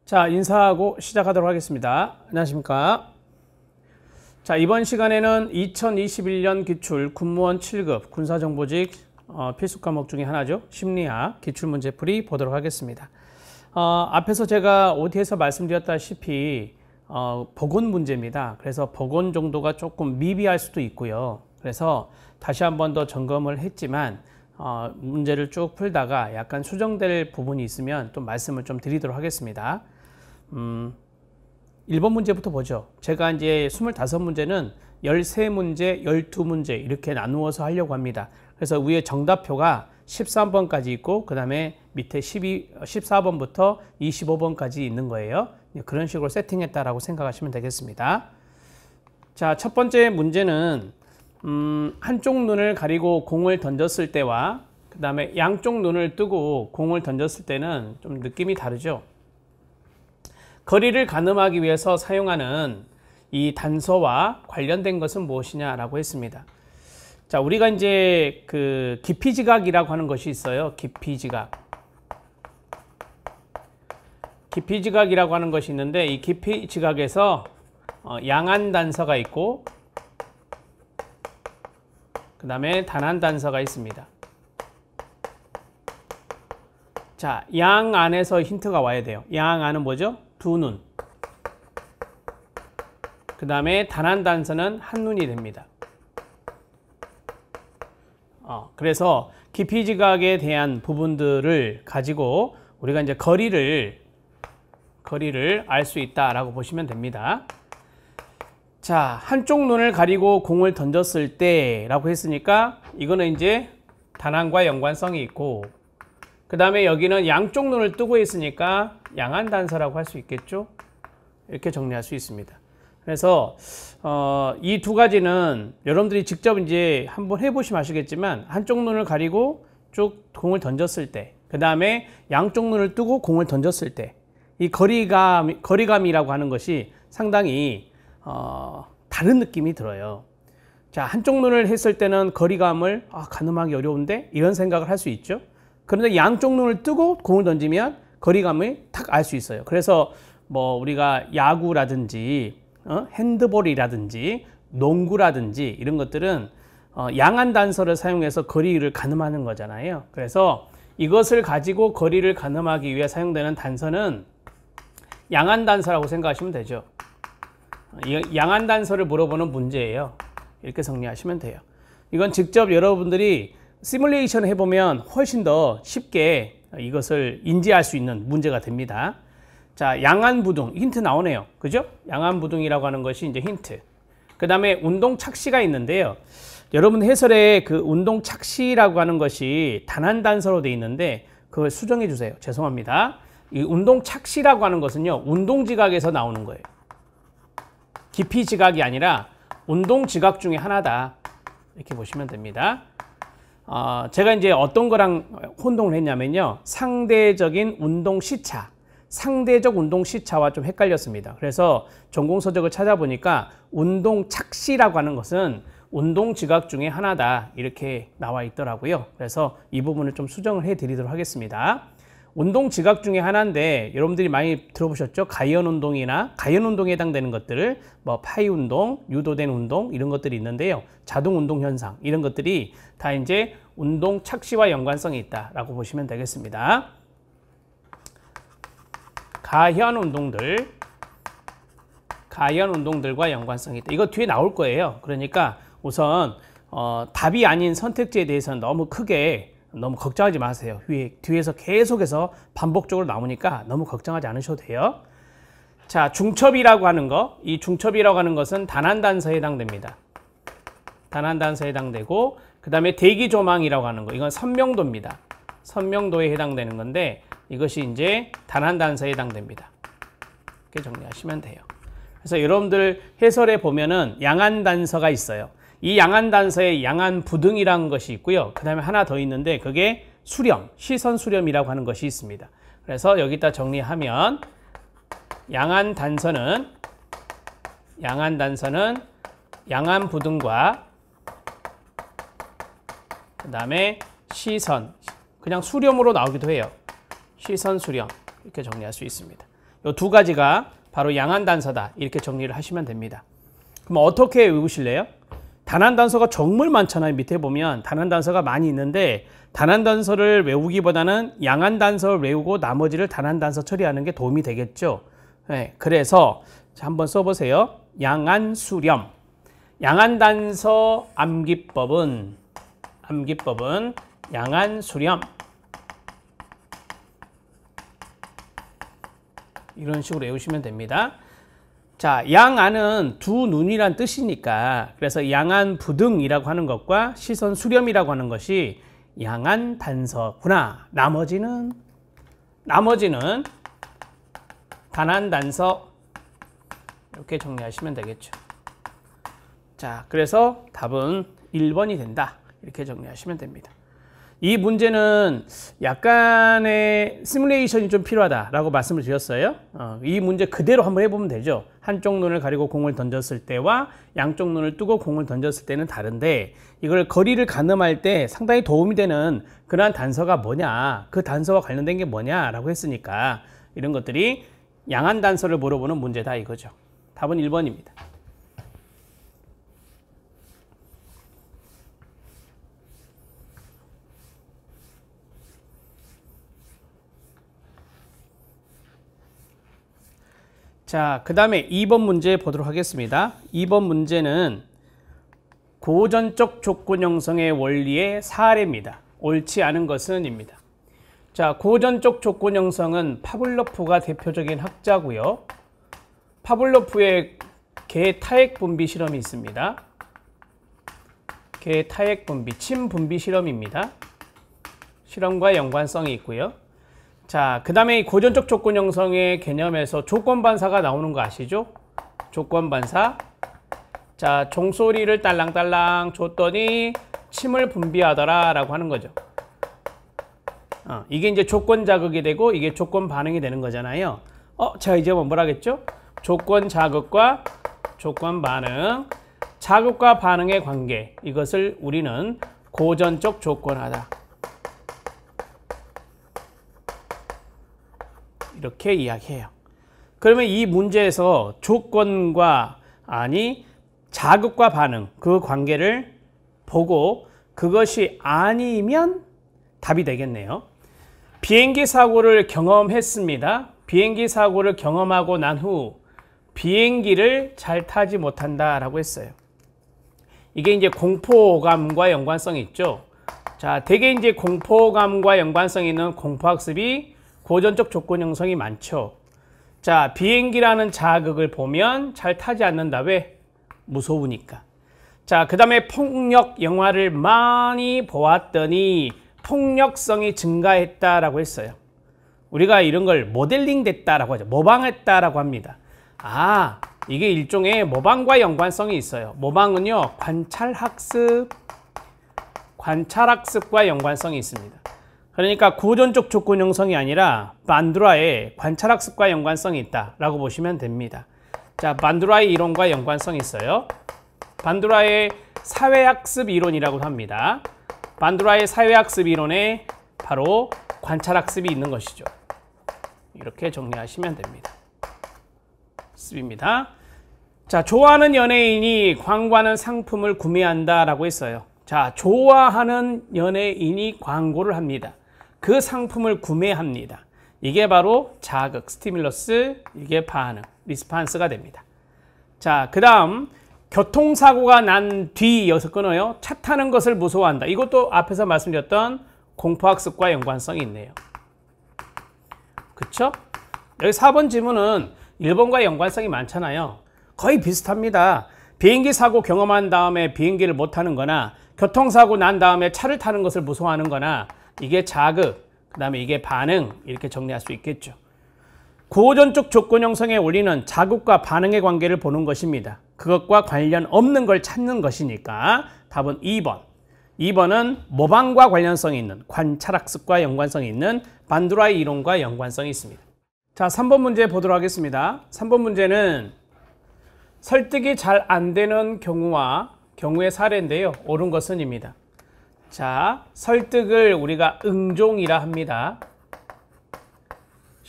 자, 인사하고 시작하도록 하겠습니다. 안녕하십니까. 자, 이번 시간에는 2021년 기출 군무원 7급 군사정보직 필수 과목 중에 하나죠. 심리학 기출문제풀이 보도록 하겠습니다. 앞에서 제가 OT에서 말씀드렸다시피 복원 문제입니다. 그래서 복원 정도가 조금 미비할 수도 있고요. 그래서 다시 한 번 더 점검을 했지만 문제를 쭉 풀다가 약간 수정될 부분이 있으면 또 말씀을 좀 드리도록 하겠습니다. 1번 문제부터 보죠. 제가 이제 25문제는 13문제, 12문제 이렇게 나누어서 하려고 합니다. 그래서 위에 정답표가 13번까지 있고 그 다음에 밑에 14번부터 25번까지 있는 거예요. 그런 식으로 세팅했다라고 생각하시면 되겠습니다. 자, 첫 번째 문제는 한쪽 눈을 가리고 공을 던졌을 때와 그 다음에 양쪽 눈을 뜨고 공을 던졌을 때는 좀 느낌이 다르죠. 거리를 가늠하기 위해서 사용하는 이 단서와 관련된 것은 무엇이냐라고 했습니다. 자, 우리가 이제 그 기피지각이라고 하는 것이 있어요. 기피지각. 기피지각이라고 하는 것이 있는데 이 기피지각에서 양한 단서가 있고 그 다음에 단한 단서가 있습니다. 자, 양 안에서 힌트가 와야 돼요. 양 안은 뭐죠? 두 눈. 그 다음에 단한 단서는 한 눈이 됩니다. 그래서 기피지각에 대한 부분들을 가지고 우리가 이제 거리를 알 수 있다라고 보시면 됩니다. 자, 한쪽 눈을 가리고 공을 던졌을 때 라고 했으니까 이거는 이제 단한과 연관성이 있고 그 다음에 여기는 양쪽 눈을 뜨고 있으니까 양한 단서라고 할 수 있겠죠. 이렇게 정리할 수 있습니다. 그래서 이 두 가지는 여러분들이 직접 이제 한번 해보시면 아시겠지만 한쪽 눈을 가리고 쭉 공을 던졌을 때 그 다음에 양쪽 눈을 뜨고 공을 던졌을 때 이 거리감이라고 하는 것이 상당히 다른 느낌이 들어요. 자, 한쪽 눈을 했을 때는 거리감을 가늠하기 어려운데 이런 생각을 할 수 있죠. 그런데 양쪽 눈을 뜨고 공을 던지면 거리감을 탁 알 수 있어요. 그래서 뭐 우리가 야구라든지 핸드볼이라든지 농구라든지 이런 것들은 양한 단서를 사용해서 거리를 가늠하는 거잖아요. 그래서 이것을 가지고 거리를 가늠하기 위해 사용되는 단서는 양한 단서라고 생각하시면 되죠. 양한 단서를 물어보는 문제예요. 이렇게 정리하시면 돼요. 이건 직접 여러분들이 시뮬레이션 해보면 훨씬 더 쉽게 이것을 인지할 수 있는 문제가 됩니다. 자, 양안부둥 힌트 나오네요. 그죠? 양안부둥이라고 하는 것이 이제 힌트. 그 다음에 운동착시가 있는데요. 여러분 해설에 그 운동착시라고 하는 것이 단한 단서로 되어 있는데 그걸 수정해 주세요. 죄송합니다. 이 운동착시라고 하는 것은요, 운동지각에서 나오는 거예요. 기피지각이 아니라 운동지각 중에 하나다. 이렇게 보시면 됩니다. 제가 이제 어떤 거랑 혼동을 했냐면요. 상대적인 운동 시차, 상대적 운동 시차와 좀 헷갈렸습니다. 그래서 전공서적을 찾아보니까 운동 착시라고 하는 것은 운동 지각 중에 하나다 이렇게 나와 있더라고요. 그래서 이 부분을 좀 수정을 해 드리도록 하겠습니다. 운동 지각 중에 하나인데 여러분들이 많이 들어보셨죠? 가연 운동이나 가연 운동에 해당되는 것들을 뭐 파이 운동, 유도된 운동 이런 것들이 있는데요. 자동 운동 현상 이런 것들이 다 이제 운동 착시와 연관성이 있다라고 보시면 되겠습니다. 가연 운동들과 연관성이 있다. 이거 뒤에 나올 거예요. 그러니까 우선 답이 아닌 선택지에 대해서는 너무 걱정하지 마세요. 뒤에서 계속해서 반복적으로 나오니까 너무 걱정하지 않으셔도 돼요. 자, 중첩이라고 하는 거, 이 중첩이라고 하는 것은 단한 단서에 해당됩니다. 단한 단서에 해당되고 그 다음에 대기조망이라고 하는 거, 이건 선명도입니다. 선명도에 해당되는 건데 이것이 이제 단한 단서에 해당됩니다. 이렇게 정리하시면 돼요. 그래서 여러분들 해설에 보면은 양한 단서가 있어요. 이 양한 단서에 양한 부등이라는 것이 있고요. 그 다음에 하나 더 있는데 그게 수렴, 시선 수렴이라고 하는 것이 있습니다. 그래서 여기다 정리하면 양한 단서는 양한 부등과 그 다음에 시선, 그냥 수렴으로 나오기도 해요. 시선 수렴 이렇게 정리할 수 있습니다. 이 두 가지가 바로 양한 단서다. 이렇게 정리를 하시면 됩니다. 그럼 어떻게 외우실래요? 단한 단서가 정말 많잖아요. 밑에 보면 단한 단서가 많이 있는데 단한 단서를 외우기보다는 양한 단서를 외우고 나머지를 단한 단서 처리하는 게 도움이 되겠죠. 네, 그래서 한번 써보세요. 양한 수렴. 양한 단서 암기법은 양한 수렴. 이런 식으로 외우시면 됩니다. 자, 양안은 두 눈이란 뜻이니까 그래서 양안 부등이라고 하는 것과 시선 수렴이라고 하는 것이 양안 단서구나. 나머지는 단한 단서 이렇게 정리하시면 되겠죠. 자, 그래서 답은 1번이 된다. 이렇게 정리하시면 됩니다. 이 문제는 약간의 시뮬레이션이 좀 필요하다라고 말씀을 드렸어요. 이 문제 그대로 한번 해보면 되죠. 한쪽 눈을 가리고 공을 던졌을 때와 양쪽 눈을 뜨고 공을 던졌을 때는 다른데 이걸 거리를 가늠할 때 상당히 도움이 되는 그러한 단서가 뭐냐, 그 단서와 관련된 게 뭐냐라고 했으니까 이런 것들이 양한 단서를 물어보는 문제다 이거죠. 답은 1번입니다. 자, 그 다음에 2번 문제 보도록 하겠습니다. 2번 문제는 고전적 조건 형성의 원리의 사례입니다. 옳지 않은 것은 입니다. 자, 고전적 조건 형성은 파블로프가 대표적인 학자고요. 파블로프의 개 타액 분비 실험이 있습니다. 개 타액 분비, 침 분비 실험입니다. 실험과 연관성이 있고요. 자, 그 다음에 고전적 조건 형성의 개념에서 조건 반사가 나오는 거 아시죠? 조건 반사. 자, 종소리를 딸랑딸랑 줬더니 침을 분비하더라 라고 하는 거죠. 이게 이제 조건 자극이 되고 이게 조건 반응이 되는 거잖아요. 자, 이제 뭐라 하겠죠? 조건 자극과 조건 반응. 자극과 반응의 관계. 이것을 우리는 고전적 조건하다. 이렇게 이야기해요. 그러면 이 문제에서 조건과 자극과 반응 그 관계를 보고 그것이 아니면 답이 되겠네요. 비행기 사고를 경험했습니다. 비행기 사고를 경험하고 난 후 비행기를 잘 타지 못한다 라고 했어요. 이게 이제 공포감과 연관성이 있죠. 자, 대개 이제 공포감과 연관성이 있는 공포학습이 고전적 조건 형성이 많죠. 자, 비행기라는 자극을 보면 잘 타지 않는다. 왜? 무서우니까. 자, 그 다음에 폭력 영화를 많이 보았더니 폭력성이 증가했다라고 했어요. 우리가 이런 걸 모델링 됐다라고 하죠. 모방했다라고 합니다. 이게 일종의 모방과 연관성이 있어요. 모방은요, 관찰학습과 연관성이 있습니다. 그러니까 고전적 조건 형성이 아니라 반두라의 관찰학습과 연관성이 있다라고 보시면 됩니다. 자, 반두라의 이론과 연관성이 있어요. 반두라의 사회학습 이론이라고 합니다. 반두라의 사회학습 이론에 바로 관찰학습이 있는 것이죠. 이렇게 정리하시면 됩니다. 습입니다. 자, 좋아하는 연예인이 광고하는 상품을 구매한다라고 했어요. 자, 좋아하는 연예인이 광고를 합니다. 그 상품을 구매합니다. 이게 바로 자극, 스티뮬러스, 이게 반응, 리스판스가 됩니다. 자, 그 다음 교통사고가 난 뒤 여기서 끊어요. 차 타는 것을 무서워한다. 이것도 앞에서 말씀드렸던 공포학습과 연관성이 있네요. 그쵸? 여기 4번 지문은 1번과 연관성이 많잖아요. 거의 비슷합니다. 비행기 사고 경험한 다음에 비행기를 못 타는 거나 교통사고 난 다음에 차를 타는 것을 무서워하는 거나 이게 자극, 그 다음에 이게 반응 이렇게 정리할 수 있겠죠. 고전적 조건 형성의 원리는 자극과 반응의 관계를 보는 것입니다. 그것과 관련 없는 걸 찾는 것이니까 답은 2번. 2번은 모방과 관련성이 있는 관찰학습과 연관성이 있는 반두라의 이론과 연관성이 있습니다. 자, 3번 문제 보도록 하겠습니다. 3번 문제는 설득이 잘 안 되는 경우의 사례인데요. 옳은 것은입니다. 자, 설득을 우리가 응종이라 합니다.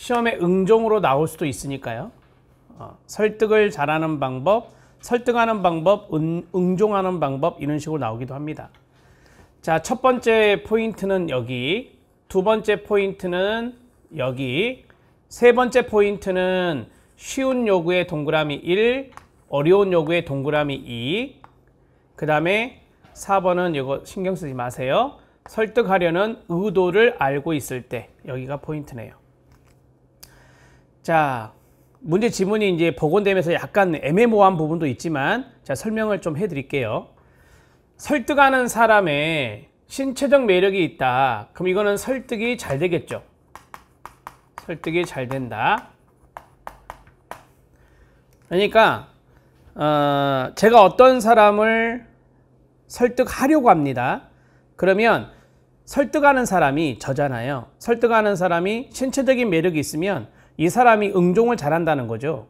시험에 응종으로 나올 수도 있으니까요. 설득을 잘하는 방법, 설득하는 방법, 응종하는 방법 이런 식으로 나오기도 합니다. 자, 첫 번째 포인트는 여기, 두 번째 포인트는 여기, 세 번째 포인트는 쉬운 요구의 동그라미 1, 어려운 요구의 동그라미 2, 그 다음에 4번은 이거 신경 쓰지 마세요. 설득하려는 의도를 알고 있을 때, 여기가 포인트네요. 자, 문제 지문이 이제 복원되면서 약간 애매모호한 부분도 있지만, 자, 설명을 좀 해드릴게요. 설득하는 사람의 신체적 매력이 있다. 그럼 이거는 설득이 잘 되겠죠. 설득이 잘 된다. 그러니까 제가 어떤 사람을 설득하려고 합니다. 그러면 설득하는 사람이 저잖아요. 설득하는 사람이 신체적인 매력이 있으면 이 사람이 응종을 잘한다는 거죠.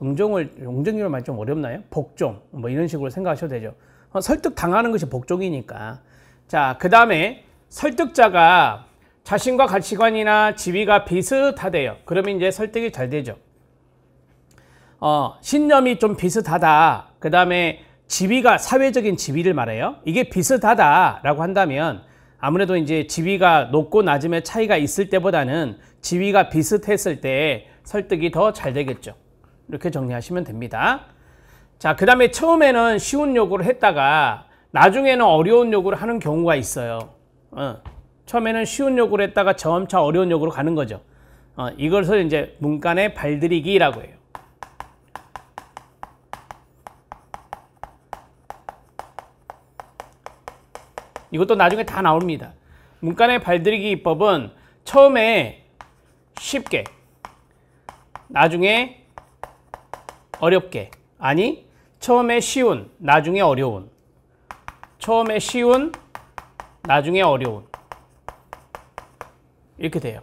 응종이라는 말 좀 어렵나요? 복종 뭐 이런 식으로 생각하셔도 되죠. 설득 당하는 것이 복종이니까. 자, 그 다음에 설득자가 자신과 가치관이나 지위가 비슷하대요. 그러면 이제 설득이 잘 되죠. 신념이 좀 비슷하다. 그 다음에 지위가, 사회적인 지위를 말해요. 이게 비슷하다라고 한다면 아무래도 이제 지위가 높고 낮음의 차이가 있을 때보다는 지위가 비슷했을 때 설득이 더 잘 되겠죠. 이렇게 정리하시면 됩니다. 자, 그 다음에 처음에는 쉬운 요구를 했다가 나중에는 어려운 요구를 하는 경우가 있어요. 처음에는 쉬운 요구를 했다가 점차 어려운 요구로 가는 거죠. 이것을 이제 문간의 발들이기라고 해요. 이것도 나중에 다 나옵니다. 문간의 발들이기 기법은 처음에 쉽게, 나중에 어렵게, 아니 처음에 쉬운, 나중에 어려운, 처음에 쉬운, 나중에 어려운, 이렇게 돼요.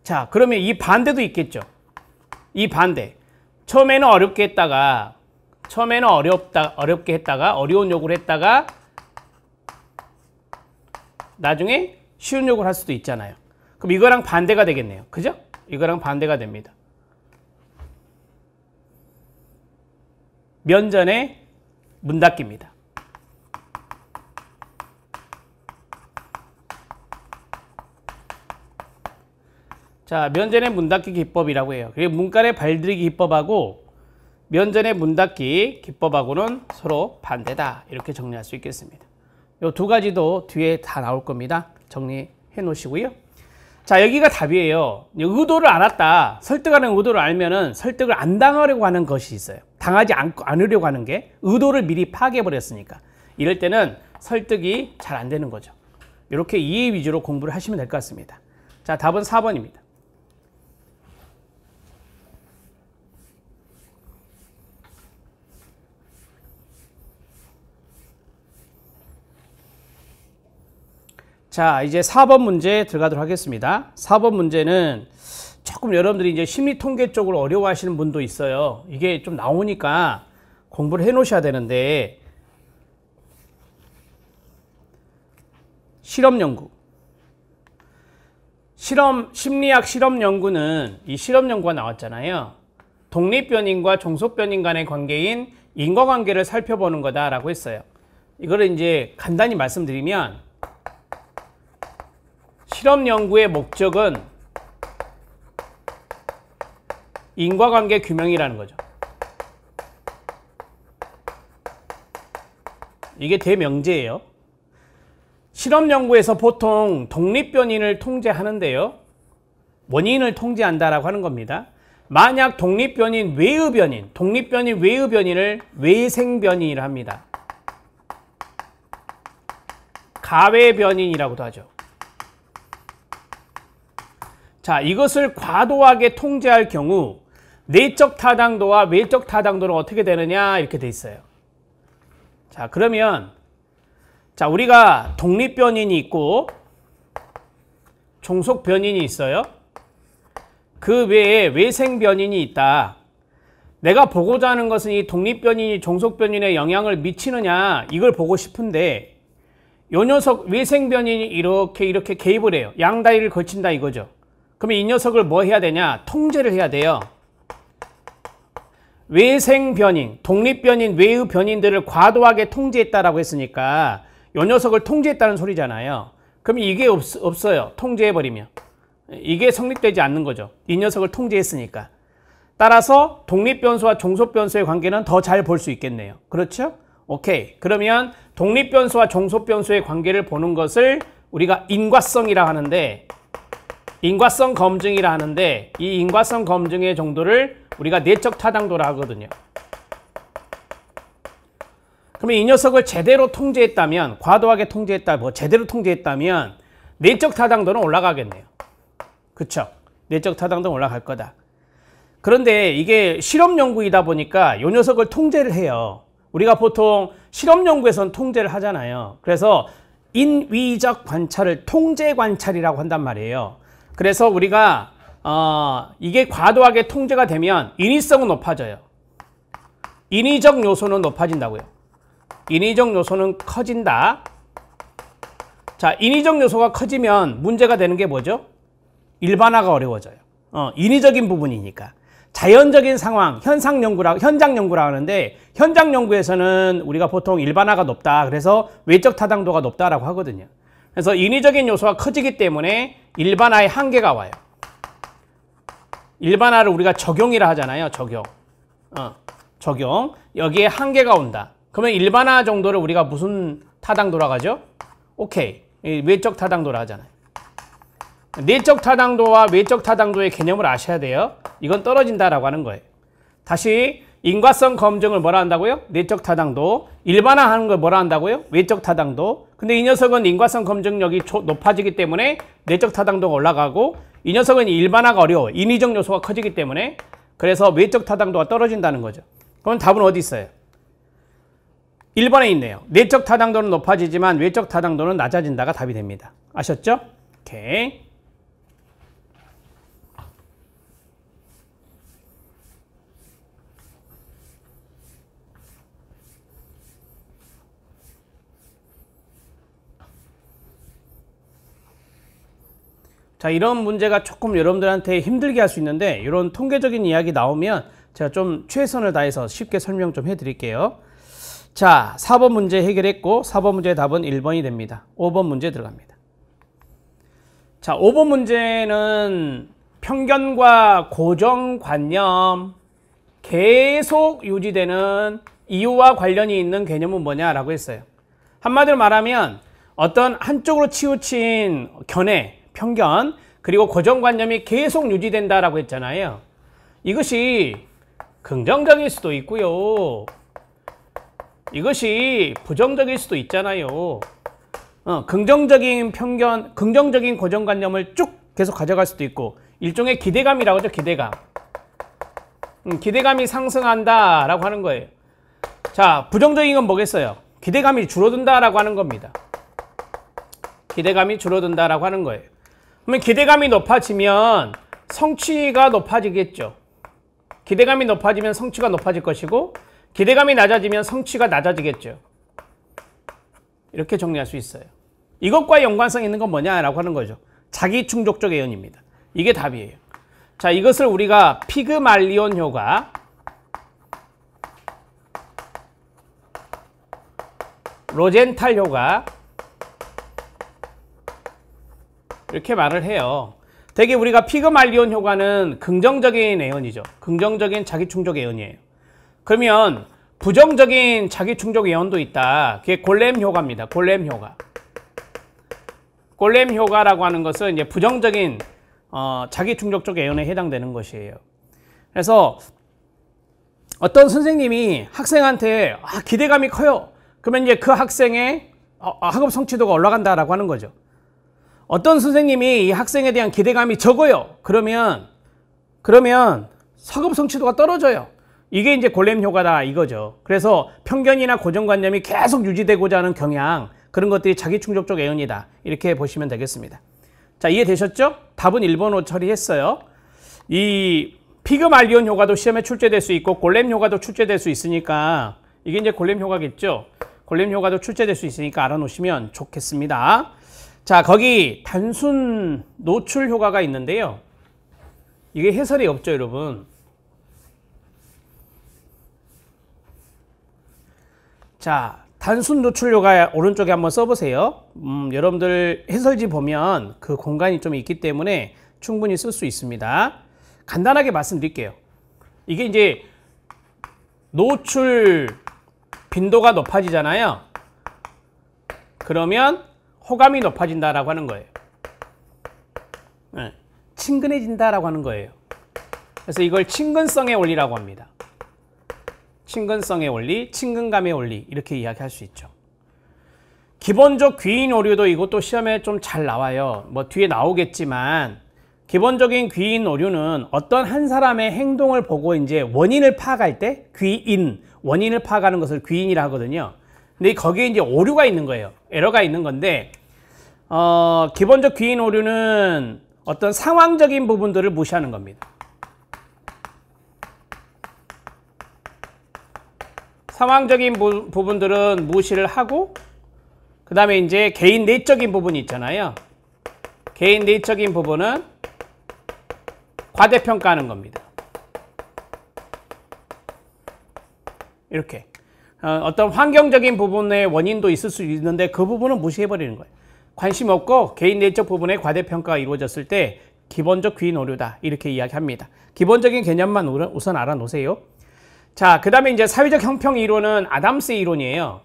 자, 그러면 이 반대도 있겠죠. 이 반대, 처음에는 어렵게 했다가, 처음에는 어렵게 했다가 어려운 요구를 했다가 나중에 쉬운 요구를 할 수도 있잖아요. 그럼 이거랑 반대가 되겠네요. 그죠? 이거랑 반대가 됩니다. 면전의 문 닫기입니다. 자, 면전의 문 닫기 기법이라고 해요. 그리고 문간의 발들이기 기법하고 면전의 문 닫기 기법하고는 서로 반대다. 이렇게 정리할 수 있겠습니다. 이 두 가지도 뒤에 다 나올 겁니다. 정리해 놓으시고요. 자, 여기가 답이에요. 의도를 알았다. 설득하는 의도를 알면은 설득을 안 당하려고 하는 것이 있어요. 당하지 않으려고 하는 게 의도를 미리 파악해 버렸으니까. 이럴 때는 설득이 잘 안 되는 거죠. 이렇게 이해 위주로 공부를 하시면 될 것 같습니다. 자, 답은 4번입니다. 자, 이제 4번 문제 들어가도록 하겠습니다. 4번 문제는 조금 여러분들이 이제 심리 통계 쪽으로 어려워하시는 분도 있어요. 이게 좀 나오니까 공부를 해 놓으셔야 되는데, 실험 연구. 심리학 실험 연구는 이 실험 연구가 나왔잖아요. 독립변인과 종속변인 간의 관계인 인과관계를 살펴보는 거다라고 했어요. 이거를 이제 간단히 말씀드리면, 실험 연구의 목적은 인과관계 규명이라는 거죠. 이게 대명제예요. 실험 연구에서 보통 독립변인을 통제하는데요. 원인을 통제한다라고 하는 겁니다. 만약 독립변인 외의 변인, 독립변인 외의 변인을 외생변인이라 합니다. 가외변인이라고도 하죠. 자, 이것을 과도하게 통제할 경우 내적 타당도와 외적 타당도는 어떻게 되느냐 이렇게 돼 있어요. 자, 그러면 자, 우리가 독립변인이 있고 종속변인이 있어요. 그 외에 외생변인이 있다. 내가 보고자 하는 것은 이 독립변인이 종속변인에 영향을 미치느냐 이걸 보고 싶은데, 요 녀석 외생변인이 이렇게 개입을 해요. 양다리를 거친다 이거죠. 그러면 이 녀석을 뭐 해야 되냐? 통제를 해야 돼요. 외생변인, 독립변인, 외의 변인들을 과도하게 통제했다라고 했으니까 요 녀석을 통제했다는 소리잖아요. 그럼 이게 없어요. 통제해버리면. 이게 성립되지 않는 거죠. 이 녀석을 통제했으니까. 따라서 독립변수와 종속변수의 관계는 더 잘 볼 수 있겠네요. 그렇죠? 오케이. 그러면 독립변수와 종속변수의 관계를 보는 것을 우리가 인과성이라 하는데, 인과성 검증이라 하는데, 이 인과성 검증의 정도를 우리가 내적 타당도라 하거든요. 그러면 이 녀석을 제대로 통제했다면, 과도하게 통제했다, 제대로 통제했다면 내적 타당도는 올라가겠네요. 그쵸? 내적 타당도는 올라갈 거다. 그런데 이게 실험 연구이다 보니까 이 녀석을 통제를 해요. 우리가 보통 실험 연구에서는 통제를 하잖아요. 그래서 인위적 관찰을 통제 관찰이라고 한단 말이에요. 그래서 우리가 이게 과도하게 통제가 되면 인위성은 높아져요. 인위적 요소는 높아진다고요. 인위적 요소는 커진다. 자, 인위적 요소가 커지면 문제가 되는 게 뭐죠? 일반화가 어려워져요. 인위적인 부분이니까. 자연적인 상황, 현장 연구라고 하는데, 현장 연구에서는 우리가 보통 일반화가 높다. 그래서 외적 타당도가 높다라고 하거든요. 그래서 인위적인 요소가 커지기 때문에 일반화의 한계가 와요. 일반화를 우리가 적용이라 하잖아요. 적용. 여기에 한계가 온다. 그러면 일반화 정도를 우리가 무슨 타당도라고 하죠? 오케이. 외적 타당도라 하잖아요. 내적 타당도와 외적 타당도의 개념을 아셔야 돼요. 이건 떨어진다라고 하는 거예요. 다시 인과성 검증을 뭐라 한다고요? 내적 타당도. 일반화하는 걸 뭐라 한다고요? 외적 타당도. 근데 이 녀석은 인과성 검증력이 높아지기 때문에 내적 타당도가 올라가고, 이 녀석은 일반화가 어려워. 인위적 요소가 커지기 때문에. 그래서 외적 타당도가 떨어진다는 거죠. 그럼 답은 어디 있어요? 1번에 있네요. 내적 타당도는 높아지지만 외적 타당도는 낮아진다가 답이 됩니다. 아셨죠? 오케이. 자, 이런 문제가 조금 여러분들한테 힘들게 할 수 있는데, 이런 통계적인 이야기 나오면 제가 좀 최선을 다해서 쉽게 설명 좀 해드릴게요. 자, 4번 문제 해결했고 4번 문제의 답은 1번이 됩니다. 5번 문제 들어갑니다. 자, 5번 문제는 편견과 고정관념 계속 유지되는 이유와 관련이 있는 개념은 뭐냐라고 했어요. 한마디로 말하면 어떤 한쪽으로 치우친 견해, 편견, 그리고 고정관념이 계속 유지된다라고 했잖아요. 이것이 긍정적일 수도 있고요. 이것이 부정적일 수도 있잖아요. 긍정적인 편견, 긍정적인 고정관념을 쭉 계속 가져갈 수도 있고, 일종의 기대감이라고 하죠. 기대감. 기대감이 상승한다라고 하는 거예요. 자, 부정적인 건 뭐겠어요? 기대감이 줄어든다라고 하는 겁니다. 기대감이 줄어든다라고 하는 거예요. 그러면 기대감이 높아지면 성취가 높아지겠죠. 기대감이 높아지면 성취가 높아질 것이고, 기대감이 낮아지면 성취가 낮아지겠죠. 이렇게 정리할 수 있어요. 이것과 연관성 있는 건 뭐냐라고 하는 거죠. 자기 충족적 예언입니다. 이게 답이에요. 자, 이것을 우리가 피그말리온 효과, 로젠탈 효과, 이렇게 말을 해요. 되게 우리가 피그말리온 효과는 긍정적인 예언이죠. 긍정적인 자기충족 예언이에요. 그러면 부정적인 자기충족 예언도 있다. 그게 골렘 효과입니다. 골렘 효과. 골렘 효과라고 하는 것은 이제 부정적인 자기충족적 예언에 해당되는 것이에요. 그래서 어떤 선생님이 학생한테 기대감이 커요. 그러면 이제 그 학생의 학업 성취도가 올라간다라고 하는 거죠. 어떤 선생님이 이 학생에 대한 기대감이 적어요. 그러면 학업 성취도가 떨어져요. 이게 이제 골렘 효과다 이거죠. 그래서 편견이나 고정관념이 계속 유지되고자 하는 경향, 그런 것들이 자기충족적 예언이다. 이렇게 보시면 되겠습니다. 자, 이해되셨죠? 답은 1번으로 처리했어요. 이 피그말리온 효과도 시험에 출제될 수 있고 골렘 효과도 출제될 수 있으니까 이게 이제 골렘 효과겠죠. 골렘 효과도 출제될 수 있으니까 알아놓으시면 좋겠습니다. 자, 거기 단순 노출 효과가 있는데요. 이게 해설이 없죠, 여러분. 자, 단순 노출 효과 오른쪽에 한번 써보세요. 여러분들 해설지 보면 그 공간이 좀 있기 때문에 충분히 쓸 수 있습니다. 간단하게 말씀드릴게요. 이게 이제 노출 빈도가 높아지잖아요. 그러면 호감이 높아진다라고 하는 거예요. 네. 친근해진다라고 하는 거예요. 그래서 이걸 친근성의 원리라고 합니다. 친근성의 원리, 친근감의 원리 이렇게 이야기할 수 있죠. 기본적 귀인 오류도 이것도 시험에 좀 잘 나와요. 뭐 뒤에 나오겠지만 기본적인 귀인 오류는 어떤 한 사람의 행동을 보고 이제 원인을 파악할 때 귀인, 원인을 파악하는 것을 귀인이라 하거든요. 근데 거기에 이제 오류가 있는 거예요. 에러가 있는 건데 기본적 귀인 오류는 어떤 상황적인 부분들을 무시하는 겁니다. 상황적인 부분들은 무시를 하고 그 다음에 이제 개인 내적인 부분이 있잖아요. 개인 내적인 부분은 과대평가하는 겁니다. 이렇게 어떤 환경적인 부분의 원인도 있을 수 있는데 그 부분은 무시해버리는 거예요. 관심 없고 개인 내적 부분의 과대평가가 이루어졌을 때 기본적 귀인 오류다 이렇게 이야기합니다. 기본적인 개념만 우선 알아놓으세요. 자, 그 다음에 이제 사회적 형평 이론은 아담스의 이론이에요.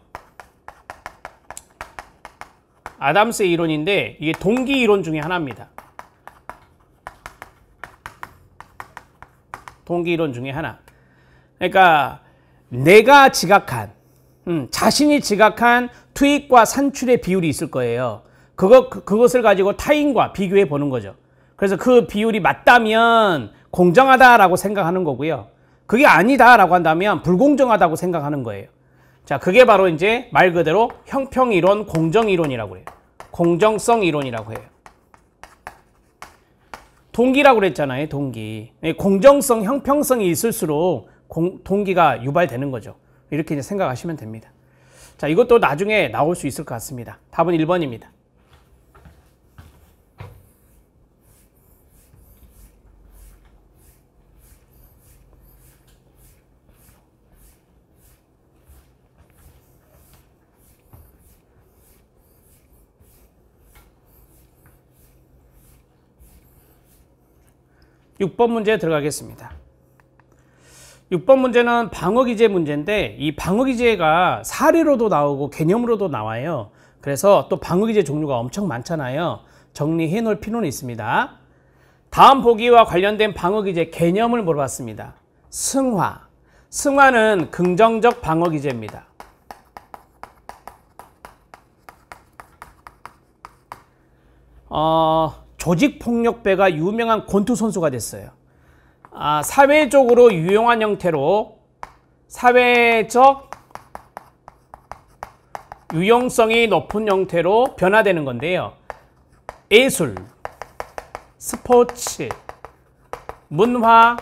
아담스의 이론인데 이게 동기 이론 중에 하나입니다. 동기 이론 중에 하나. 그러니까 내가 지각한, 자신이 지각한 투입과 산출의 비율이 있을 거예요. 그것을 가지고 타인과 비교해 보는 거죠. 그래서 그 비율이 맞다면 공정하다라고 생각하는 거고요. 그게 아니다라고 한다면 불공정하다고 생각하는 거예요. 자, 그게 바로 이제 말 그대로 형평이론, 공정이론이라고 해요. 공정성 이론이라고 해요. 동기라고 그랬잖아요, 동기. 공정성, 형평성이 있을수록 동기가 유발되는 거죠. 이렇게 이제 생각하시면 됩니다. 자, 이것도 나중에 나올 수 있을 것 같습니다. 답은 1번입니다. 6번 문제 들어가겠습니다. 6번 문제는 방어기제 문제인데 이 방어기제가 사례로도 나오고 개념으로도 나와요. 그래서 또 방어기제 종류가 엄청 많잖아요. 정리해 놓을 필요는 있습니다. 다음 보기와 관련된 방어기제 개념을 물어봤습니다. 승화. 승화는 긍정적 방어기제입니다. 조직폭력배가 유명한 권투 선수가 됐어요. 사회적으로 유용한 형태로 사회적 유용성이 높은 형태로 변화되는 건데요. 예술, 스포츠, 문화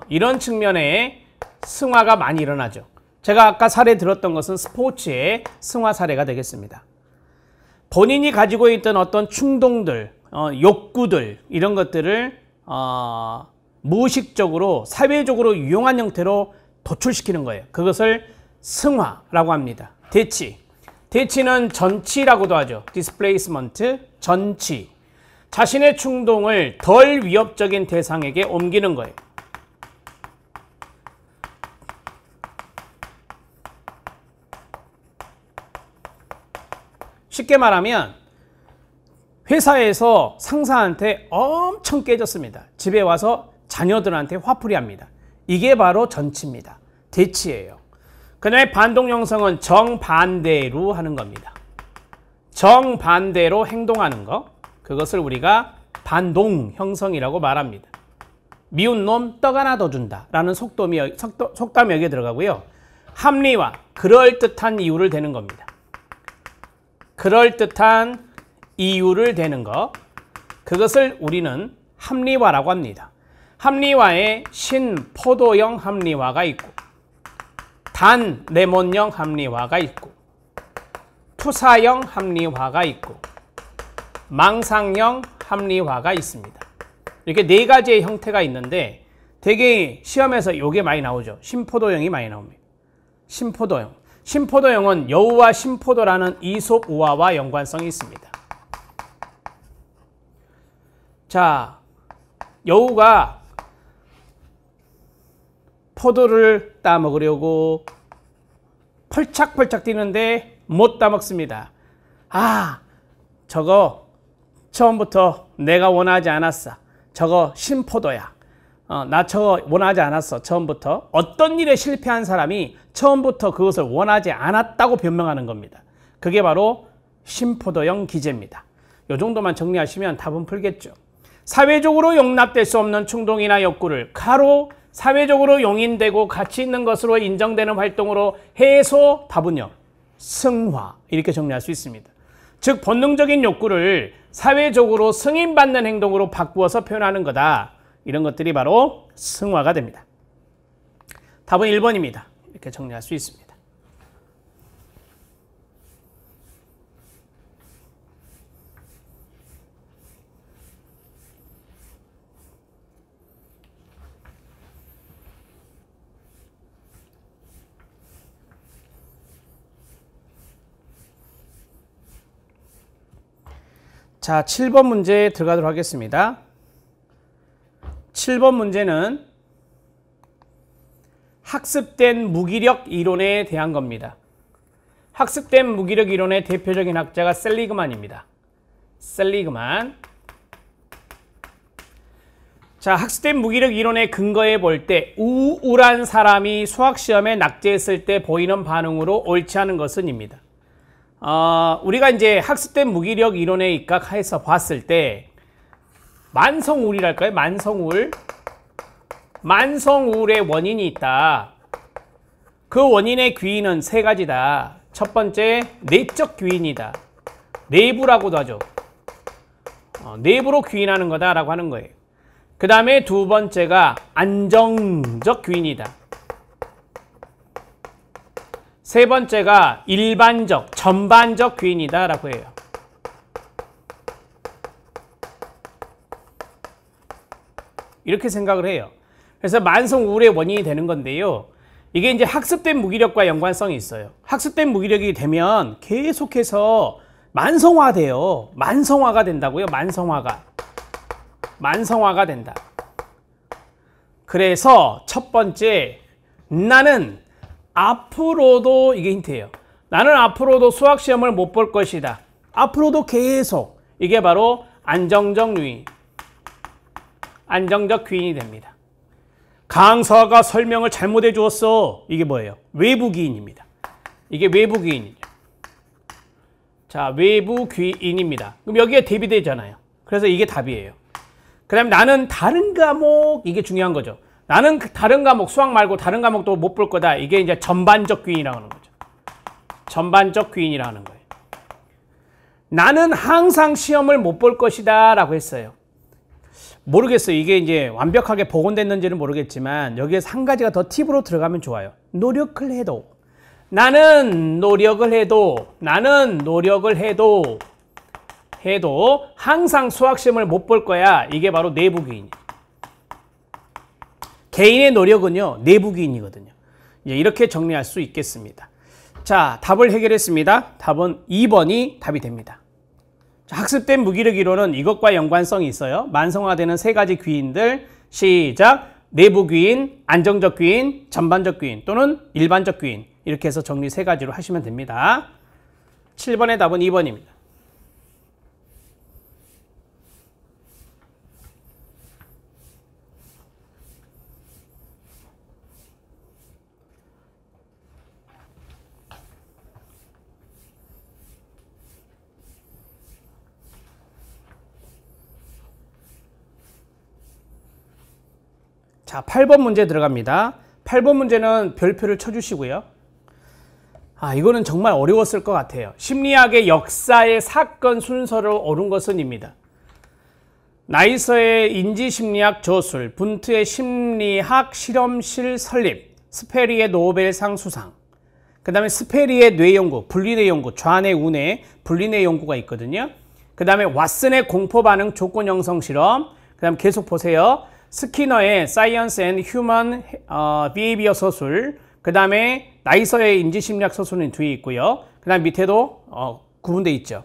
이런 측면에 승화가 많이 일어나죠. 제가 아까 사례 들었던 것은 스포츠의 승화 사례가 되겠습니다. 본인이 가지고 있던 어떤 충동들, 욕구들 이런 것들을 무의식적으로 사회적으로 유용한 형태로 도출시키는 거예요. 그것을 승화라고 합니다. 대치. 대치는 전치라고도 하죠. 디스플레이스먼트, 전치. 자신의 충동을 덜 위협적인 대상에게 옮기는 거예요. 쉽게 말하면 회사에서 상사한테 엄청 깨졌습니다. 집에 와서 자녀들한테 화풀이 합니다. 이게 바로 전치입니다. 대치예요. 그 다음에 반동형성은 정반대로 하는 겁니다. 정반대로 행동하는 거. 그것을 우리가 반동형성이라고 말합니다. 미운 놈 떡 하나 더 준다 라는 속담이 여기에 들어가고요. 합리화, 그럴듯한 이유를 대는 겁니다. 그럴듯한 이유를 대는 것, 그것을 우리는 합리화라고 합니다. 합리화에 신포도형 합리화가 있고 단 레몬형 합리화가 있고 투사형 합리화가 있고 망상형 합리화가 있습니다. 이렇게 네 가지의 형태가 있는데 되게 시험에서 요게 많이 나오죠. 심포도형이 많이 나옵니다. 심포도형. 심포도형은 여우와 심포도라는 이솝 우화와 연관성이 있습니다. 자, 여우가 포도를 따먹으려고 펄짝펄짝 뛰는데 못 따먹습니다. 아, 저거 처음부터 내가 원하지 않았어. 저거 심포도야. 나 저거 원하지 않았어. 처음부터. 어떤 일에 실패한 사람이 처음부터 그것을 원하지 않았다고 변명하는 겁니다. 그게 바로 심포도형 기제입니다. 이 정도만 정리하시면 답은 풀겠죠. 사회적으로 용납될 수 없는 충동이나 욕구를 가로 사회적으로 용인되고 가치 있는 것으로 인정되는 활동으로 해소, 답은요, 승화. 이렇게 정리할 수 있습니다. 즉 본능적인 욕구를 사회적으로 승인받는 행동으로 바꾸어서 표현하는 거다. 이런 것들이 바로 승화가 됩니다. 답은 1번입니다. 이렇게 정리할 수 있습니다. 자, 7번 문제 들어가도록 하겠습니다. 7번 문제는 학습된 무기력 이론에 대한 겁니다. 학습된 무기력 이론의 대표적인 학자가 셀리그만입니다. 셀리그만. 자, 학습된 무기력 이론의 근거에 볼 때 우울한 사람이 수학시험에 낙제했을 때 보이는 반응으로 옳지 않은 것은입니다. 우리가 이제 학습된 무기력 이론에 입각해서 봤을 때 만성우울이랄까요? 만성우울. 만성우울의 원인이 있다. 그 원인의 귀인은 세 가지다. 첫 번째, 내적 귀인이다. 내부라고도 하죠. 내부로 귀인하는 거다라고 하는 거예요. 그 다음에 두 번째가 안정적 귀인이다. 세 번째가 일반적, 전반적 귀인이다 라고 해요. 이렇게 생각을 해요. 그래서 만성 우울의 원인이 되는 건데요. 이게 이제 학습된 무기력과 연관성이 있어요. 학습된 무기력이 되면 계속해서 만성화돼요. 만성화가 된다고요. 만성화가 된다. 그래서 첫 번째, 나는 앞으로도, 이게 힌트예요. 나는 앞으로도 수학시험을 못 볼 것이다. 앞으로도 계속. 이게 바로 안정적 유인. 안정적 귀인이 됩니다. 강사가 설명을 잘못해 주었어. 이게 뭐예요? 외부 귀인입니다. 이게 외부 귀인이죠. 자, 외부 귀인입니다. 그럼 여기에 대비되잖아요. 그래서 이게 답이에요. 그 다음에 나는 다른 과목, 이게 중요한 거죠. 나는 다른 과목, 수학 말고 다른 과목도 못 볼 거다. 이게 이제 전반적 귀인이라고 하는 거죠. 전반적 귀인이라고 하는 거예요. 나는 항상 시험을 못 볼 것이다 라고 했어요. 모르겠어요. 이게 이제 완벽하게 복원됐는지는 모르겠지만 여기에서 한 가지가 더 팁으로 들어가면 좋아요. 노력을 해도, 나는 노력을 해도 항상 수학시험을 못 볼 거야. 이게 바로 내부귀인이에요. 개인의 노력은요, 내부귀인이거든요. 이렇게 정리할 수 있겠습니다. 자, 답을 해결했습니다. 답은 2번이 답이 됩니다. 학습된 무기력 이론은 이것과 연관성이 있어요. 만성화되는 세 가지 귀인들. 시작. 내부 귀인, 안정적 귀인, 전반적 귀인 또는 일반적 귀인. 이렇게 해서 정리 세 가지로 하시면 됩니다. 7번의 답은 2번입니다. 자, 8번 문제 들어갑니다. 8번 문제는 별표를 쳐주시고요. 이거는 정말 어려웠을 것 같아요. 심리학의 역사의 사건 순서를 옳은 것은입니다. 나이서의 인지심리학 저술, 분트의 심리학 실험실 설립, 스페리의 노벨상 수상, 그 다음에 스페리의 뇌연구, 분리뇌 연구, 좌뇌, 우뇌, 분리뇌 연구가 있거든요. 그 다음에 왓슨의 공포반응 조건 형성 실험, 그 다음 계속 보세요. 스키너의 Science and Human Behavior 서술, 그 다음에 나이서의 인지심리학 서술은 뒤에 있고요. 그 다음 밑에도 구분되어 있죠.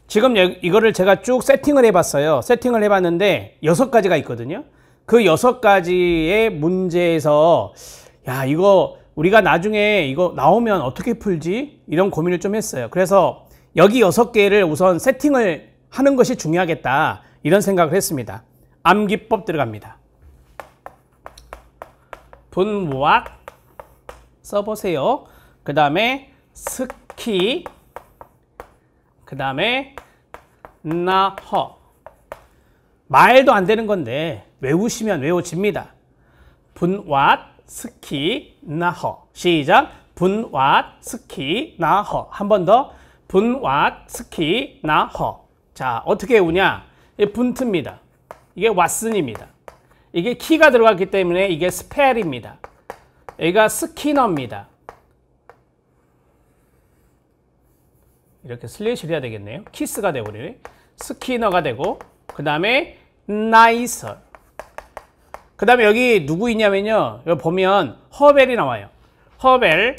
지금 이거를 제가 쭉 세팅을 해봤어요. 세팅을 해봤는데 6가지가 있거든요. 그 6가지의 문제에서 야, 이거 우리가 나중에 이거 나오면 어떻게 풀지? 이런 고민을 좀 했어요. 그래서 여기 6개를 우선 세팅을 하는 것이 중요하겠다, 이런 생각을 했습니다. 암기법 들어갑니다. 분모앗 써보세요. 그 다음에 스키, 그 다음에 나허. 말도 안 되는 건데 외우시면 외워집니다. 분왓, 스키, 나허. 시작. 분왓, 스키, 나허. 한 번 더. 분왓, 스키, 나허. 자, 어떻게 외우냐? 이게 분트입니다. 이게 왓슨입니다. 이게 키가 들어갔기 때문에 이게 스펠입니다. 여기가 스키너입니다. 이렇게 슬래시를 해야 되겠네요. 키스가 되버리네. 스키너가 되고, 그 다음에 나이서. 그 다음에 여기 누구 있냐면요, 여기 보면 허벨이 나와요. 허벨.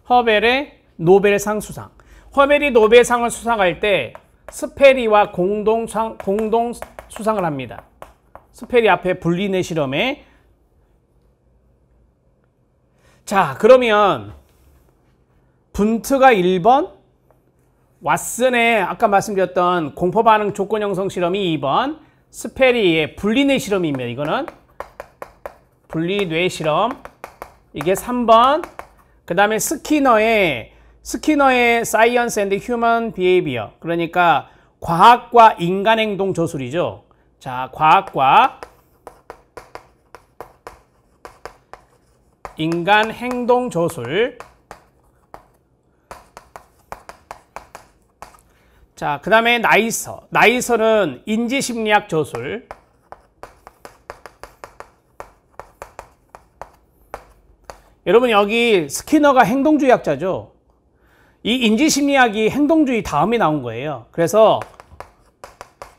허벨의 노벨상 수상. 허벨이 노벨상을 수상할 때 스페리와 공동 수상을 합니다. 스페리 앞에 분리뇌 실험에. 자, 그러면 분트가 1번, 왓슨의 아까 말씀드렸던 공포반응 조건 형성 실험이 2번, 스페리의 분리뇌 실험이며 이거는 분리뇌 실험, 이게 3번, 그 다음에 스키너의 Science and Human Behavior, 그러니까 과학과 인간행동 저술이죠. 자, 과학과 인간행동 저술. 자, 그 다음에 나이서는 인지심리학 저술. 여러분, 여기 스키너가 행동주의학자죠. 이 인지심리학이 행동주의 다음에 나온 거예요. 그래서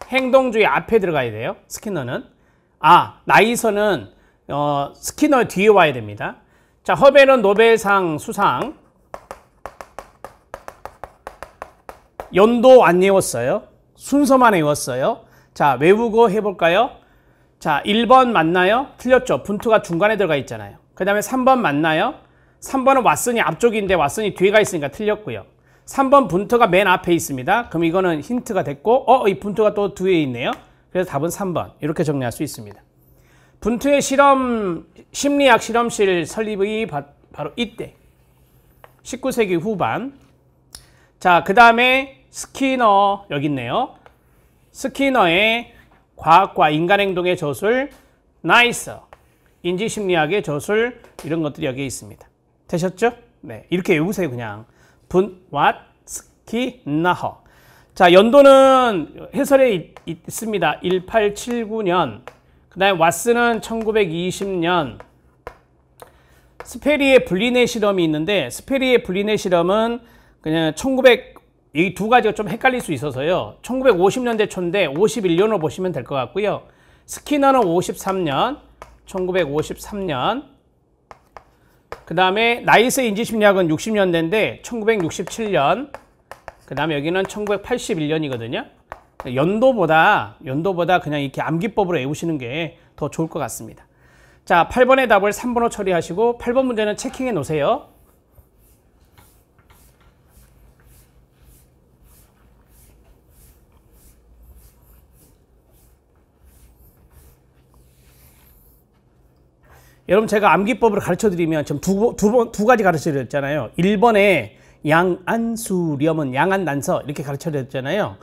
행동주의 앞에 들어가야 돼요. 스키너는. 나이서는 스키너 뒤에 와야 됩니다. 자, 허벨은 노벨상 수상. 연도 안 외웠어요. 순서만 외웠어요. 자, 외우고 해볼까요? 자, 1번 맞나요? 틀렸죠. 분투가 중간에 들어가 있잖아요. 그 다음에 3번 맞나요? 3번은 왓슨이 앞쪽인데 왓슨이 뒤에가 있으니까 틀렸고요. 3번 분투가 맨 앞에 있습니다. 그럼 이거는 힌트가 됐고, 이 분투가 또 뒤에 있네요. 그래서 답은 3번. 이렇게 정리할 수 있습니다. 분투의 심리학 실험실 설립이 바로 이때. 19세기 후반. 자, 그 다음에 스키너 여기 있네요. 스키너의 과학과 인간행동의 저술, 나이서 인지심리학의 저술, 이런 것들이 여기에 있습니다. 되셨죠? 네, 이렇게 외우세요. 그냥 분, 왓, 스키, 나허. 자, 연도는 해설에 있습니다. 1879년. 그 다음에 왓슨은 1920년. 스페리의 분리뇌 실험이 있는데, 스페리의 분리뇌 실험은 그냥 이 두 가지가 좀 헷갈릴 수 있어서요. 1950년대 초인데 51년으로 보시면 될 것 같고요. 스키너는 53년, 1953년. 그 다음에 나이스 인지심리학은 60년대인데 1967년. 그 다음에 여기는 1981년이거든요. 연도보다 그냥 이렇게 암기법으로 외우시는 게 더 좋을 것 같습니다. 자, 8번의 답을 3번으로 처리하시고 8번 문제는 체킹해 놓으세요. 여러분, 제가 암기법을 가르쳐드리면 지금 두 가지 가르쳐드렸잖아요. 1번에 양안수렴은 양안난서 이렇게 가르쳐드렸잖아요.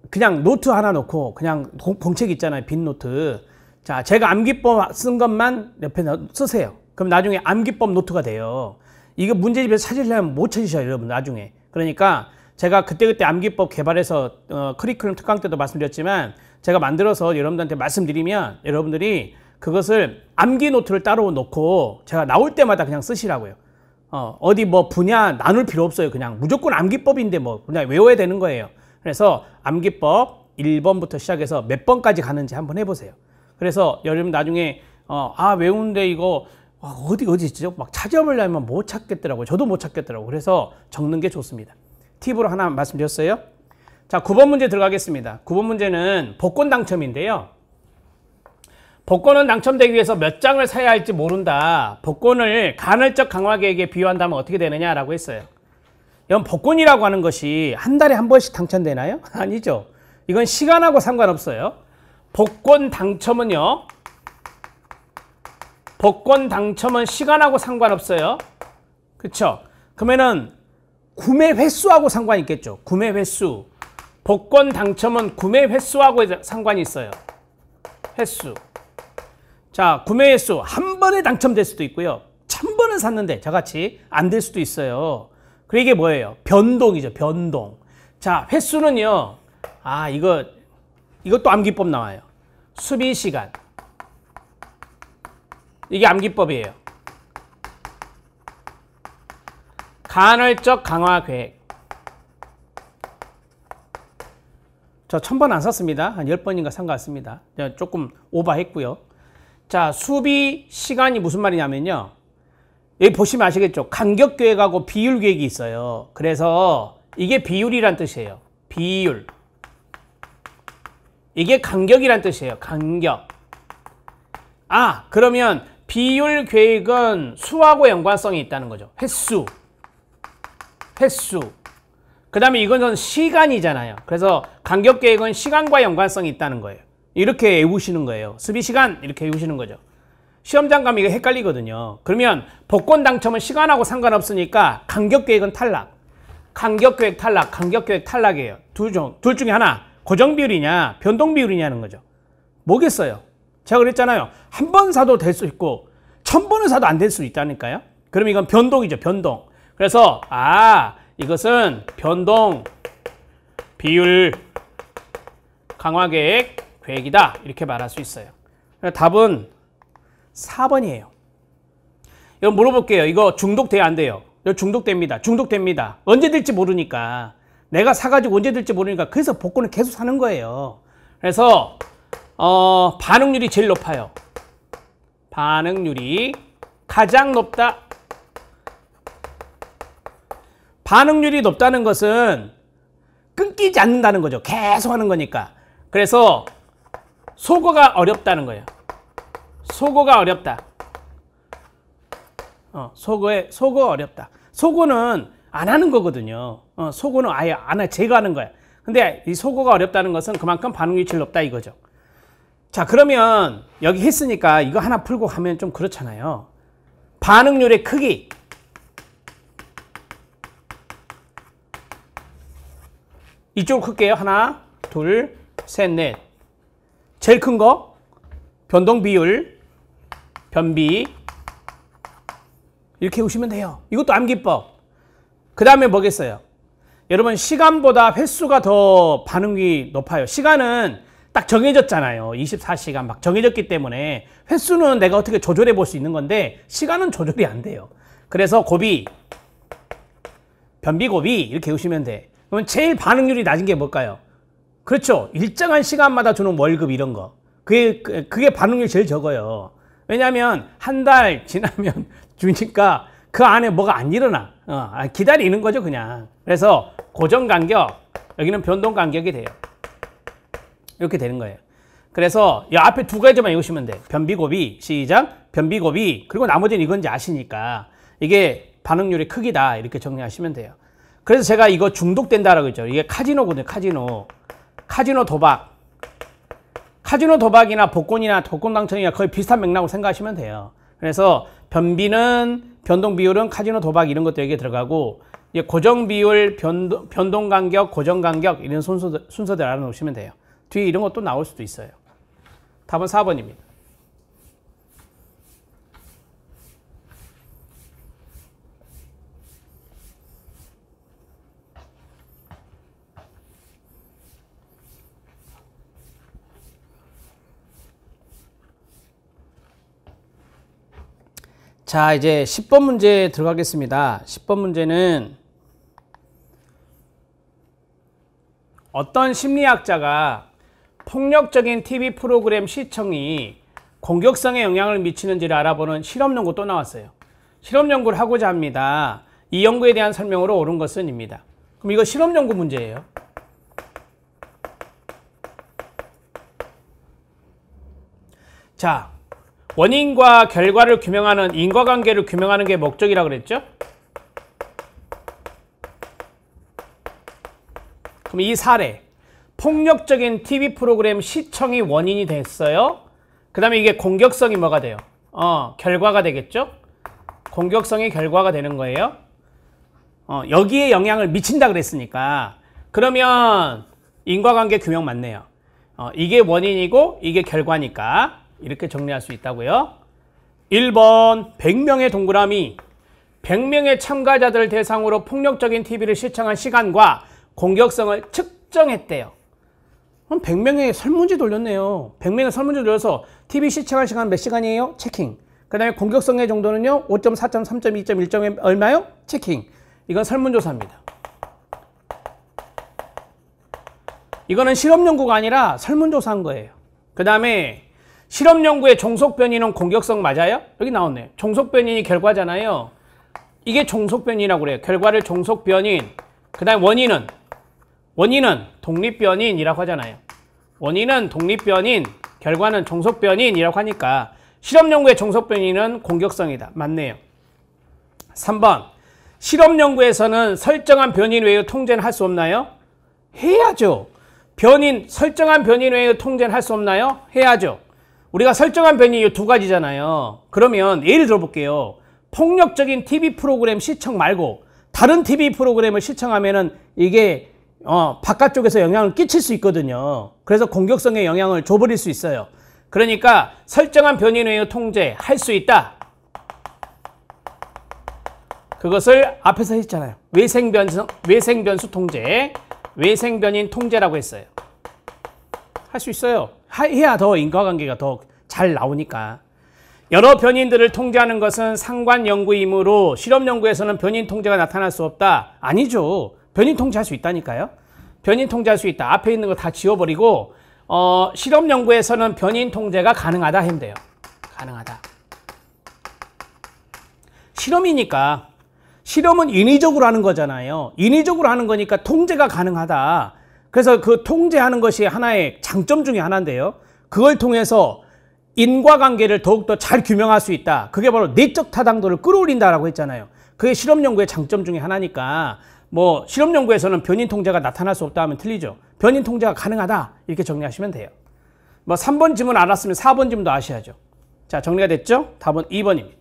그냥 노트 하나 놓고 그냥 공책 있잖아요. 빈 노트. 자, 제가 암기법 쓴 것만 옆에 쓰세요. 그럼 나중에 암기법 노트가 돼요. 이거 문제집에서 찾으려면 못 찾으셔요, 여러분, 나중에. 그러니까 제가 그때그때 암기법 개발해서 커리큘럼 특강 때도 말씀드렸지만 제가 만들어서 여러분들한테 말씀드리면 여러분들이 그것을 암기 노트를 따로 놓고 제가 나올 때마다 그냥 쓰시라고요. 어디 뭐 분야 나눌 필요 없어요. 그냥 무조건 암기법인데 뭐 그냥 외워야 되는 거예요. 그래서 암기법 1번부터 시작해서 몇 번까지 가는지 한번 해보세요. 그래서 여러분 나중에 외우는데 이거 어디 있죠? 막 찾아보려면 못 찾겠더라고요. 저도 못 찾겠더라고요. 그래서 적는 게 좋습니다. 팁으로 하나 말씀드렸어요. 자, 9번 문제 들어가겠습니다. 9번 문제는 복권 당첨인데요. 복권은 당첨되기 위해서 몇 장을 사야 할지 모른다. 복권을 간헐적 강화 계획에 비유한다면 어떻게 되느냐라고 했어요. 이건 복권이라고 하는 것이 한 달에 한 번씩 당첨되나요? 아니죠. 이건 시간하고 상관없어요. 복권 당첨은요. 복권 당첨은 시간하고 상관없어요. 그렇죠? 그러면은 구매 횟수하고 상관이 있겠죠. 구매 횟수. 복권 당첨은 구매 횟수하고 상관이 있어요. 횟수. 자, 구매 횟수 한 번에 당첨될 수도 있고요. 1000번을 샀는데 저같이 안 될 수도 있어요. 그리고 이게 뭐예요? 변동이죠. 변동. 자, 횟수는요. 이것도 암기법 나와요. 수비 시간. 이게 암기법이에요. 간헐적 강화 계획. 저 1000번 안 샀습니다. 한 10번인가 산 것 같습니다. 조금 오버했고요. 자, 수비 시간이 무슨 말이냐면요. 여기 보시면 아시겠죠? 간격 계획하고 비율 계획이 있어요. 그래서 이게 비율이란 뜻이에요. 비율. 이게 간격이란 뜻이에요. 간격. 그러면 비율 계획은 수하고 연관성이 있다는 거죠. 횟수. 그 다음에 이거는 시간이잖아요. 그래서 간격 계획은 시간과 연관성이 있다는 거예요. 이렇게 외우시는 거예요. 수비 시간 이렇게 외우시는 거죠. 시험장 가면 이거 헷갈리거든요. 그러면 복권 당첨은 시간하고 상관없으니까 간격 계획은 탈락. 간격 계획 탈락, 간격 계획 탈락이에요. 둘 중에 하나. 고정 비율이냐, 변동 비율이냐는 거죠. 뭐겠어요? 제가 그랬잖아요. 한 번 사도 될 수 있고 1000번을 사도 안 될 수 있다니까요. 그럼 이건 변동이죠. 변동. 그래서 이것은 변동 비율 강화 계획이다. 이렇게 말할 수 있어요. 답은 4번이에요. 여러분 물어볼게요. 이거 중독돼야 안 돼요? 이거 중독됩니다. 중독됩니다. 언제 될지 모르니까. 내가 사가지고 언제 될지 모르니까 그래서 복권을 계속 사는 거예요. 그래서 반응률이 제일 높아요. 반응률이 가장 높다. 반응률이 높다는 것은 끊기지 않는다는 거죠. 계속 하는 거니까. 그래서 소거가 어렵다는 거예요. 소거가 어렵다. 소거 어렵다. 소거는 안 하는 거거든요. 소거는 아예 안 해. 제가 하는 거야. 근데 이 소거가 어렵다는 것은 그만큼 반응률이 제일 높다 이거죠. 자, 그러면 여기 했으니까 이거 하나 풀고 하면 좀 그렇잖아요. 반응률의 크기. 이쪽으로 클게요. 하나, 둘, 셋, 넷. 제일 큰 거 변동 비율, 변비. 이렇게 보시면 돼요. 이것도 암기법. 그 다음에 뭐겠어요? 여러분 시간보다 횟수가 더 반응이 높아요. 시간은 딱 정해졌잖아요. 24시간 막 정해졌기 때문에 횟수는 내가 어떻게 조절해 볼 수 있는 건데 시간은 조절이 안 돼요. 그래서 고비, 변비 고비 이렇게 보시면 돼. 그러면 제일 반응률이 낮은 게 뭘까요? 그렇죠. 일정한 시간마다 주는 월급 이런 거. 그게 반응률이 제일 적어요. 왜냐하면 한 달 지나면 주니까 그 안에 뭐가 안 일어나. 기다리는 거죠 그냥. 그래서 고정 간격, 여기는 변동 간격이 돼요. 이렇게 되는 거예요. 그래서 이 앞에 두 가지만 외우시면 돼. 변비고비, 시작. 변비고비. 그리고 나머지는 이건지 아시니까 이게 반응률의 크기다. 이렇게 정리하시면 돼요. 그래서 제가 이거 중독된다라고 했죠. 이게 카지노거든요. 카지노 도박. 카지노 도박이나 복권이나 복권 당첨이나 거의 비슷한 맥락으로 생각하시면 돼요. 그래서 변비는 변동 비율은 카지노 도박 이런 것도 여기에 들어가고 이제 고정 비율, 변동 간격, 고정 간격 이런 순서들 알아놓으시면 돼요. 뒤에 이런 것도 나올 수도 있어요. 답은 4번입니다. 자, 이제 10번 문제 들어가겠습니다. 10번 문제는 어떤 심리학자가 폭력적인 TV 프로그램 시청이 공격성에 영향을 미치는지를 알아보는 실험 연구 또 나왔어요. 실험 연구를 하고자 합니다. 이 연구에 대한 설명으로 옳은 것은 입니다. 그럼 이거 실험 연구 문제예요. 자, 원인과 결과를 규명하는 인과관계를 규명하는 게 목적이라고 그랬죠? 그럼 이 사례, 폭력적인 TV 프로그램 시청이 원인이 됐어요. 그 다음에 이게 공격성이 뭐가 돼요? 결과가 되겠죠? 공격성이 결과가 되는 거예요. 여기에 영향을 미친다 그랬으니까 그러면 인과관계 규명 맞네요. 이게 원인이고 이게 결과니까 이렇게 정리할 수 있다고요. 1번 100명의 동그라미 100명의 참가자들을 대상으로 폭력적인 TV를 시청한 시간과 공격성을 측정했대요. 그럼 100명의 설문지 돌렸네요. 100명의 설문지 돌려서 TV 시청한 시간 몇 시간이에요? 체킹. 그 다음에 공격성의 정도는요 5점, 4점, 3점, 2점, 1점에 얼마요? 체킹. 이건 설문조사입니다. 이거는 실험연구가 아니라 설문조사한 거예요. 그 다음에 실험연구의 종속변이는 공격성 맞아요? 여기 나왔네요. 종속변인이 결과잖아요. 이게 종속변이라고 그래요. 결과를 종속변인. 그 다음에 원인은 독립변인이라고 하잖아요. 원인은 독립변인, 결과는 종속변인이라고 하니까 실험연구의 종속변인은 공격성이다. 맞네요. 3번 실험연구에서는 설정한 변인 외의 통제는 할 수 없나요? 해야죠. 설정한 변인 외의 통제는 할 수 없나요? 해야죠. 우리가 설정한 변인이 두 가지잖아요. 그러면 예를 들어볼게요. 폭력적인 TV 프로그램 시청 말고 다른 TV 프로그램을 시청하면은 이게 바깥쪽에서 영향을 끼칠 수 있거든요. 그래서 공격성에 영향을 줘버릴 수 있어요. 그러니까 설정한 변인 외의 통제 할 수 있다. 그것을 앞에서 했잖아요. 외생변수 통제, 외생변인 통제라고 했어요. 할 수 있어요. 해야 더 인과관계가 더 잘 나오니까. 여러 변인들을 통제하는 것은 상관연구이므로 실험연구에서는 변인 통제가 나타날 수 없다. 아니죠. 변인 통제할 수 있다니까요. 변인 통제할 수 있다. 앞에 있는 거 다 지워버리고 실험연구에서는 변인 통제가 가능하다 하면 돼요. 가능하다. 실험이니까 실험은 인위적으로 하는 거잖아요. 인위적으로 하는 거니까 통제가 가능하다. 그래서 그 통제하는 것이 하나의 장점 중에 하나인데요. 그걸 통해서 인과관계를 더욱더 잘 규명할 수 있다. 그게 바로 내적 타당도를 끌어올린다라고 했잖아요. 그게 실험연구의 장점 중에 하나니까 뭐 실험연구에서는 변인 통제가 나타날 수 없다 하면 틀리죠. 변인 통제가 가능하다. 이렇게 정리하시면 돼요. 뭐 3번 지문 알았으면 4번 지문도 아셔야죠. 자, 정리가 됐죠? 답은 2번입니다.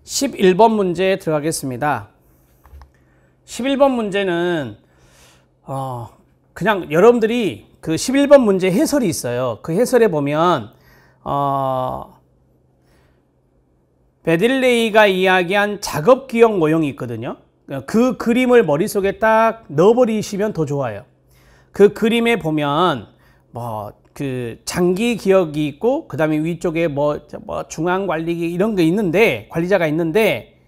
11번 문제 들어가겠습니다. 11번 문제는 그냥 여러분들이 그 11번 문제 해설이 있어요. 그 해설에 보면 베들레이가 이야기한 작업기억 모형이 있거든요. 그 그림을 머릿속에 딱 넣어버리시면 더 좋아요. 그 그림에 보면 그 장기 기억이 있고 그 다음에 위쪽에 중앙 관리기 이런 게 있는데 관리자가 있는데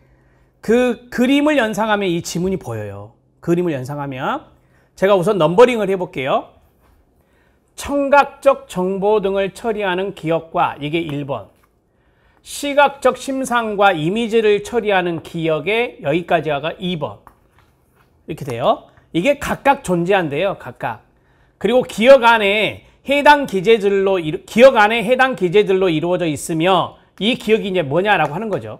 그 그림을 연상하면 이 지문이 보여요. 그림을 연상하면 제가 우선 넘버링을 해볼게요. 청각적 정보 등을 처리하는 기억과 이게 1번, 시각적 심상과 이미지를 처리하는 기억에 여기까지가 2번 이렇게 돼요. 이게 각각 존재한대요. 각각. 그리고 기억 안에 해당 기제들로 이루어져 있으며 이 기억이 이제 뭐냐라고 하는 거죠.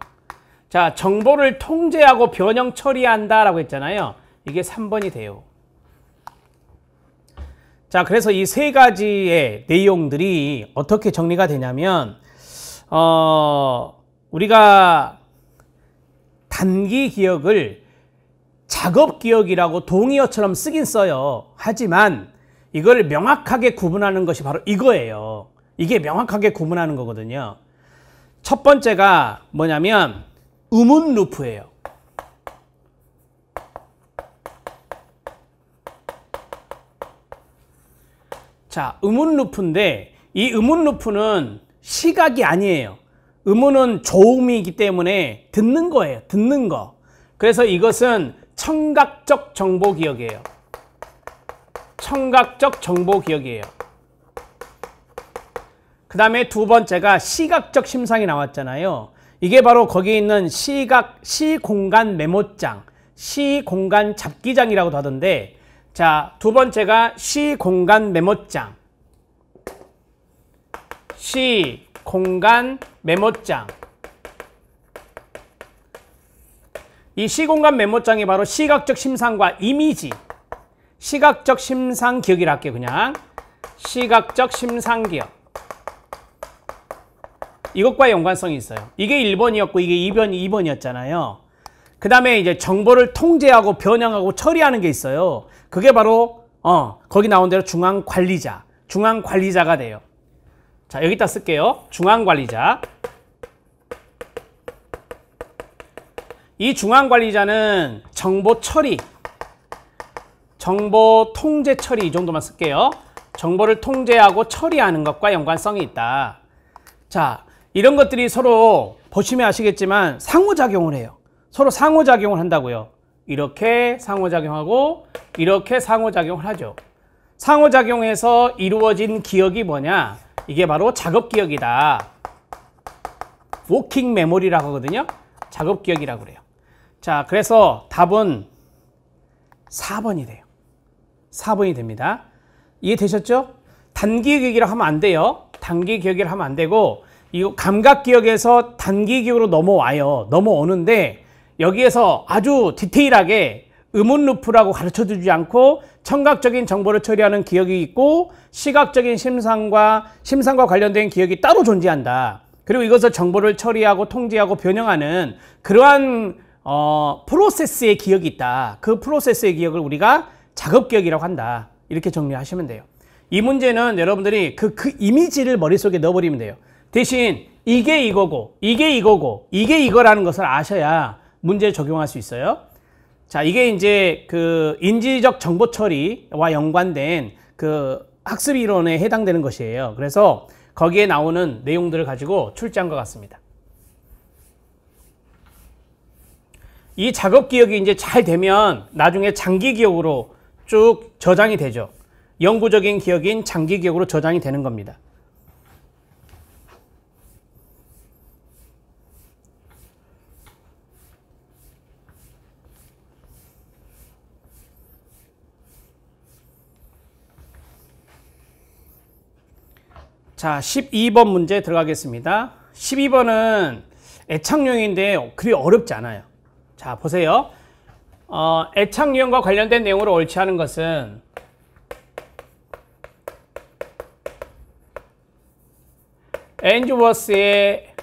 자, 정보를 통제하고 변형 처리한다라고 했잖아요. 이게 3번이 돼요. 자, 그래서 이 세 가지의 내용들이 어떻게 정리가 되냐면 우리가 단기 기억을 작업 기억이라고 동의어처럼 쓰긴 써요. 하지만 이걸 명확하게 구분하는 것이 바로 이거예요. 이게 명확하게 구분하는 거거든요. 첫 번째가 뭐냐면 음운 루프예요. 자, 음운 루프인데 이 음운 루프는 시각이 아니에요. 음운은 조음이기 때문에 듣는 거예요. 듣는 거. 그래서 이것은 청각적 정보 기억이에요. 청각적 정보 기억이에요. 그 다음에 두 번째가 시각적 심상이 나왔잖아요. 이게 바로 거기에 있는 시공간 메모장, 시공간 잡기장이라고도 하던데, 자, 두 번째가 시공간 메모장. 시공간 메모장. 이 시공간 메모장이 바로 시각적 심상과 이미지, 시각적 심상 기억이라 할게요. 그냥 시각적 심상 기억. 이것과 연관성이 있어요. 이게 1번이었고 이게 2번이었잖아요. 그 다음에 이제 정보를 통제하고 변형하고 처리하는 게 있어요. 그게 바로 거기 나온 대로 중앙관리자. 중앙관리자가 돼요. 자, 여기다 쓸게요. 중앙관리자. 이 중앙관리자는 정보 처리, 정보 통제 처리 이 정도만 쓸게요. 정보를 통제하고 처리하는 것과 연관성이 있다. 자, 이런 것들이 서로 보시면 아시겠지만 상호작용을 해요. 서로 상호작용을 한다고요. 이렇게 상호작용하고 이렇게 상호작용을 하죠. 상호작용해서 이루어진 기억이 뭐냐? 이게 바로 작업기억이다. 워킹 메모리라고 하거든요. 작업기억이라고 그래요. 자, 그래서 답은 4번이 돼요. 4번이 됩니다. 이해되셨죠? 단기기억이라 하면 안 돼요. 단기기억이라 하면 안 되고 이 감각기억에서 단기기억으로 넘어와요. 넘어오는데 여기에서 아주 디테일하게 음운 루프라고 가르쳐주지 않고 청각적인 정보를 처리하는 기억이 있고 시각적인 심상과 관련된 기억이 따로 존재한다. 그리고 이것을 정보를 처리하고 통제하고 변형하는 그러한 프로세스의 기억이 있다. 그 프로세스의 기억을 우리가 작업기억이라고 한다. 이렇게 정리하시면 돼요. 이 문제는 여러분들이 그 이미지를 머릿속에 넣어버리면 돼요. 대신 이게 이거고 이게 이거고 이게 이거라는 것을 아셔야 문제에 적용할 수 있어요. 자, 이게 이제 그 인지적 정보 처리와 연관된 그 학습 이론에 해당되는 것이에요. 그래서 거기에 나오는 내용들을 가지고 출제한 것 같습니다. 이 작업 기억이 이제 잘 되면 나중에 장기 기억으로 쭉 저장이 되죠. 영구적인 기억인 장기 기억으로 저장이 되는 겁니다. 자, 12번 문제 들어가겠습니다. 12번은 애착유형인데 그리 어렵지 않아요. 자, 보세요. 애착유형과 관련된 내용으로 옳지 않은 것은 엔즈워스의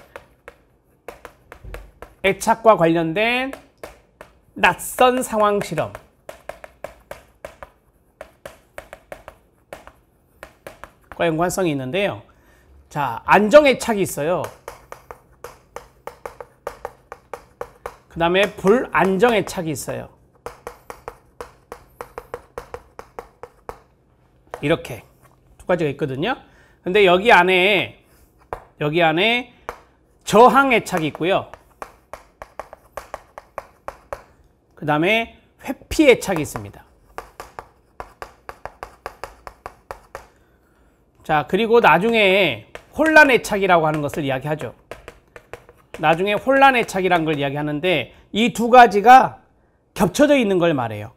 애착과 관련된 낯선 상황 실험. 과 연관성이 있는데요. 자, 안정애착이 있어요. 그 다음에 불안정애착이 있어요. 이렇게 두 가지가 있거든요. 근데 여기 안에 저항애착이 있고요. 그 다음에 회피애착이 있습니다. 자, 그리고 나중에 혼란애착이라고 하는 것을 이야기하죠. 나중에 혼란애착이라는 걸 이야기하는데 이 두 가지가 겹쳐져 있는 걸 말해요.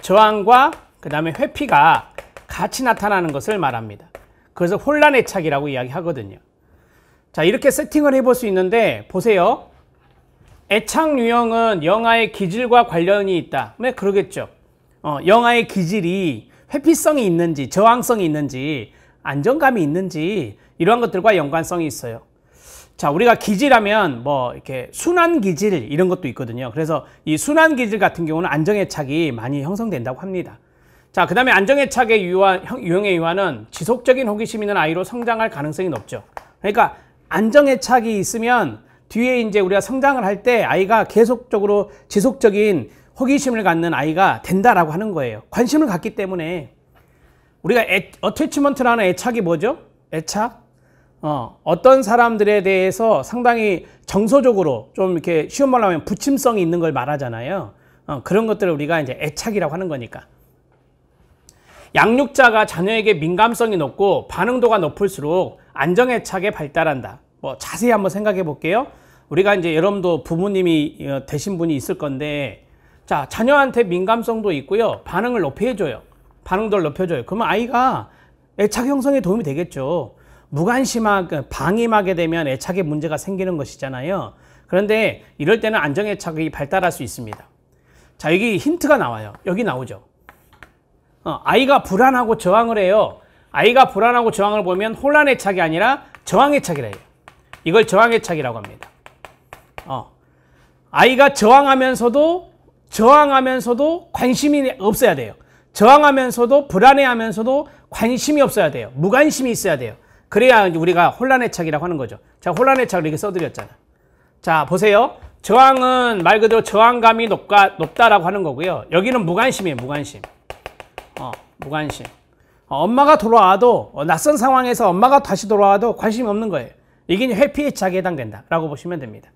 저항과 그 다음에 회피가 같이 나타나는 것을 말합니다. 그래서 혼란애착이라고 이야기하거든요. 자, 이렇게 세팅을 해볼 수 있는데 보세요. 애착 유형은 영아의 기질과 관련이 있다. 네, 그러겠죠. 영아의 기질이 회피성이 있는지 저항성이 있는지 안정감이 있는지 이러한 것들과 연관성이 있어요. 자, 우리가 기질하면 뭐 이렇게 순환 기질 이런 것도 있거든요. 그래서 이 순환 기질 같은 경우는 안정애착이 많이 형성된다고 합니다. 자, 그 다음에 안정애착의 유형의 유아는 지속적인 호기심 있는 아이로 성장할 가능성이 높죠. 그러니까 안정애착이 있으면 뒤에 이제 우리가 성장을 할 때 아이가 계속적으로 지속적인 호기심을 갖는 아이가 된다라고 하는 거예요. 관심을 갖기 때문에. 우리가 어태치먼트라는 애착이 뭐죠? 애착? 어떤 사람들에 대해서 상당히 정서적으로 좀 이렇게 쉬운 말로 하면 부침성이 있는 걸 말하잖아요. 그런 것들을 우리가 이제 애착이라고 하는 거니까. 양육자가 자녀에게 민감성이 높고 반응도가 높을수록 안정애착에 발달한다. 뭐 자세히 한번 생각해 볼게요. 우리가 이제 여러분도 부모님이 되신 분이 있을 건데, 자, 자녀한테 민감성도 있고요. 반응을 높여줘요. 반응도를 높여줘요. 그러면 아이가 애착 형성에 도움이 되겠죠. 무관심하게 방임하게 되면 애착에 문제가 생기는 것이잖아요. 그런데 이럴 때는 안정애착이 발달할 수 있습니다. 자, 여기 힌트가 나와요. 여기 나오죠. 아이가 불안하고 저항을 해요. 아이가 불안하고 저항을 보면 혼란애착이 아니라 저항애착이라 해요. 이걸 저항애착이라고 합니다. 아이가 저항하면서도 관심이 없어야 돼요. 저항하면서도 불안해하면서도 관심이 없어야 돼요. 무관심이 있어야 돼요. 그래야 우리가 혼란애착이라고 하는 거죠. 자, 혼란애착을 이렇게 써드렸잖아. 자, 보세요. 저항은 말 그대로 저항감이 높다라고 하는 거고요. 여기는 무관심이에요. 무관심. 무관심. 엄마가 돌아와도 낯선 상황에서 엄마가 다시 돌아와도 관심이 없는 거예요. 이게 회피애착에 해당된다라고 보시면 됩니다.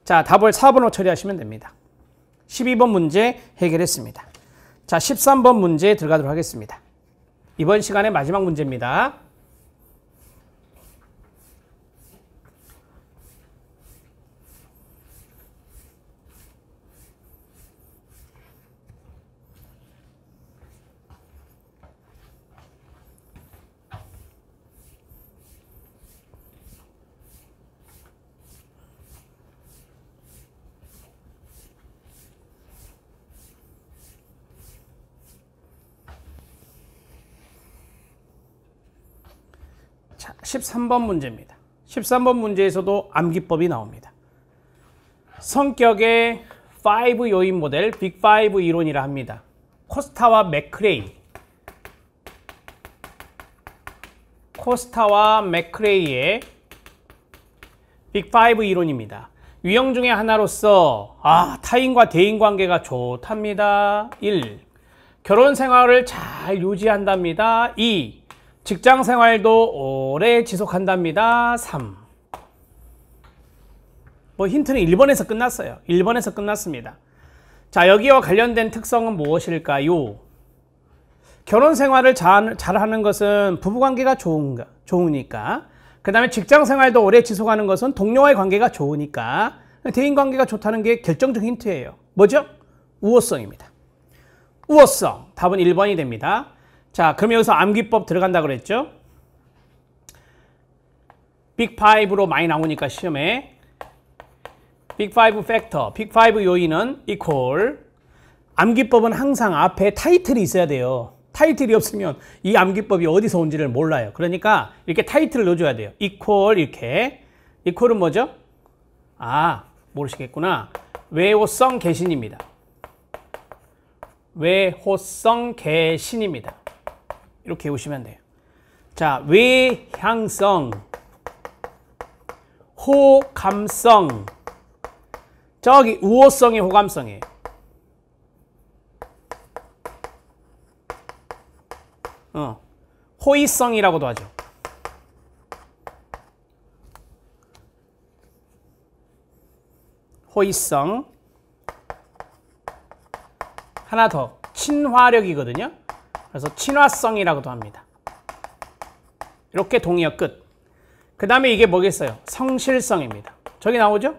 자, 답을 4번으로 처리하시면 됩니다. 12번 문제 해결했습니다. 자, 13번 문제 들어가도록 하겠습니다. 이번 시간의 마지막 문제입니다. 자, 13번 문제입니다. 13번 문제에서도 암기법이 나옵니다. 성격의 5 요인 모델, 빅5 이론이라 합니다. 코스타와 맥크레이의 빅5 이론입니다. 유형 중에 하나로서 타인과 대인 관계가 좋답니다. 1. 결혼 생활을 잘 유지한답니다. 2. 직장 생활도 오래 지속한답니다. 3. 뭐 힌트는 1번에서 끝났어요. 1번에서 끝났습니다. 자, 여기와 관련된 특성은 무엇일까요? 결혼 생활을 잘하는 것은 부부관계가 좋으니까. 그 다음에 직장 생활도 오래 지속하는 것은 동료와의 관계가 좋으니까. 대인관계가 좋다는 게 결정적 힌트예요. 뭐죠? 우호성입니다. 우호성. 답은 1번이 됩니다. 자, 그럼 여기서 암기법 들어간다고 그랬죠? 빅5로 많이 나오니까 시험에 빅5 팩터, 빅5 요인은 equal. 암기법은 항상 앞에 타이틀이 있어야 돼요. 타이틀이 없으면 이 암기법이 어디서 온지를 몰라요. 그러니까 이렇게 타이틀을 넣어줘야 돼요. equal 이렇게. equal은 뭐죠? 모르시겠구나. 외호성 개신입니다. 외호성 개신입니다. 이렇게 외우시면 돼요. 자, 외향성, 호감성. 저기 우호성이 호감성이에요. 호의성이라고도 하죠. 호의성. 하나 더, 친화력이거든요. 그래서 친화성이라고도 합니다. 이렇게 동의어 끝. 그 다음에 이게 뭐겠어요? 성실성입니다. 저기 나오죠?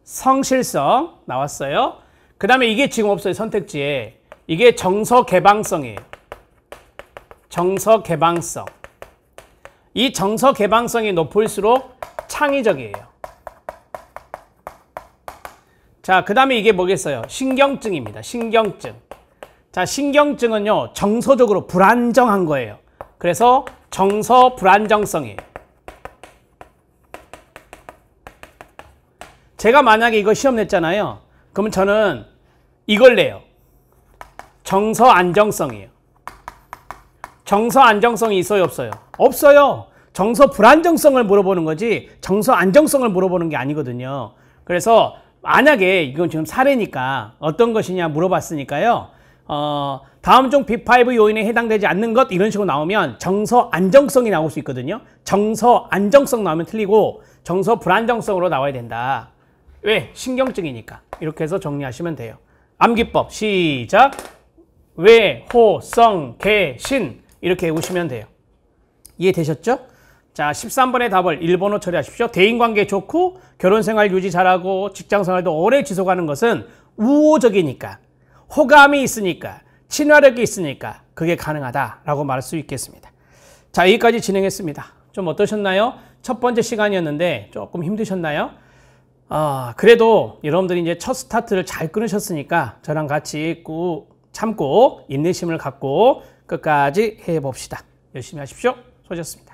성실성 나왔어요. 그 다음에 이게 지금 없어요. 선택지에. 이게 정서개방성이에요. 정서개방성. 이 정서개방성이 높을수록 창의적이에요. 자, 그 다음에 이게 뭐겠어요? 신경증입니다. 신경증. 자, 신경증은요, 정서적으로 불안정한 거예요. 그래서 정서 불안정성이에요. 제가 만약에 이거 시험 냈잖아요. 그러면 저는 이걸 내요. 정서 안정성이에요. 정서 안정성이 있어요, 없어요? 없어요. 정서 불안정성을 물어보는 거지 정서 안정성을 물어보는 게 아니거든요. 그래서 만약에 이건 지금 사례니까 어떤 것이냐 물어봤으니까요. 다음 중 B5 요인에 해당되지 않는 것 이런 식으로 나오면 정서 안정성이 나올 수 있거든요. 정서 안정성 나오면 틀리고 정서 불안정성으로 나와야 된다. 왜? 신경증이니까. 이렇게 해서 정리하시면 돼요. 암기법 시작. 왜, 호, 성, 개, 신 이렇게 외우시면 돼요. 이해되셨죠? 자, 13번의 답을 1번으로 처리하십시오. 대인관계 좋고 결혼생활 유지 잘하고 직장생활도 오래 지속하는 것은 우호적이니까 호감이 있으니까 친화력이 있으니까 그게 가능하다라고 말할 수 있겠습니다. 자, 여기까지 진행했습니다. 좀 어떠셨나요? 첫 번째 시간이었는데 조금 힘드셨나요? 그래도 여러분들이 이제 첫 스타트를 잘 끊으셨으니까 저랑 같이 꾹 참고 인내심을 갖고 끝까지 해봅시다. 열심히 하십시오. 수고하셨습니다.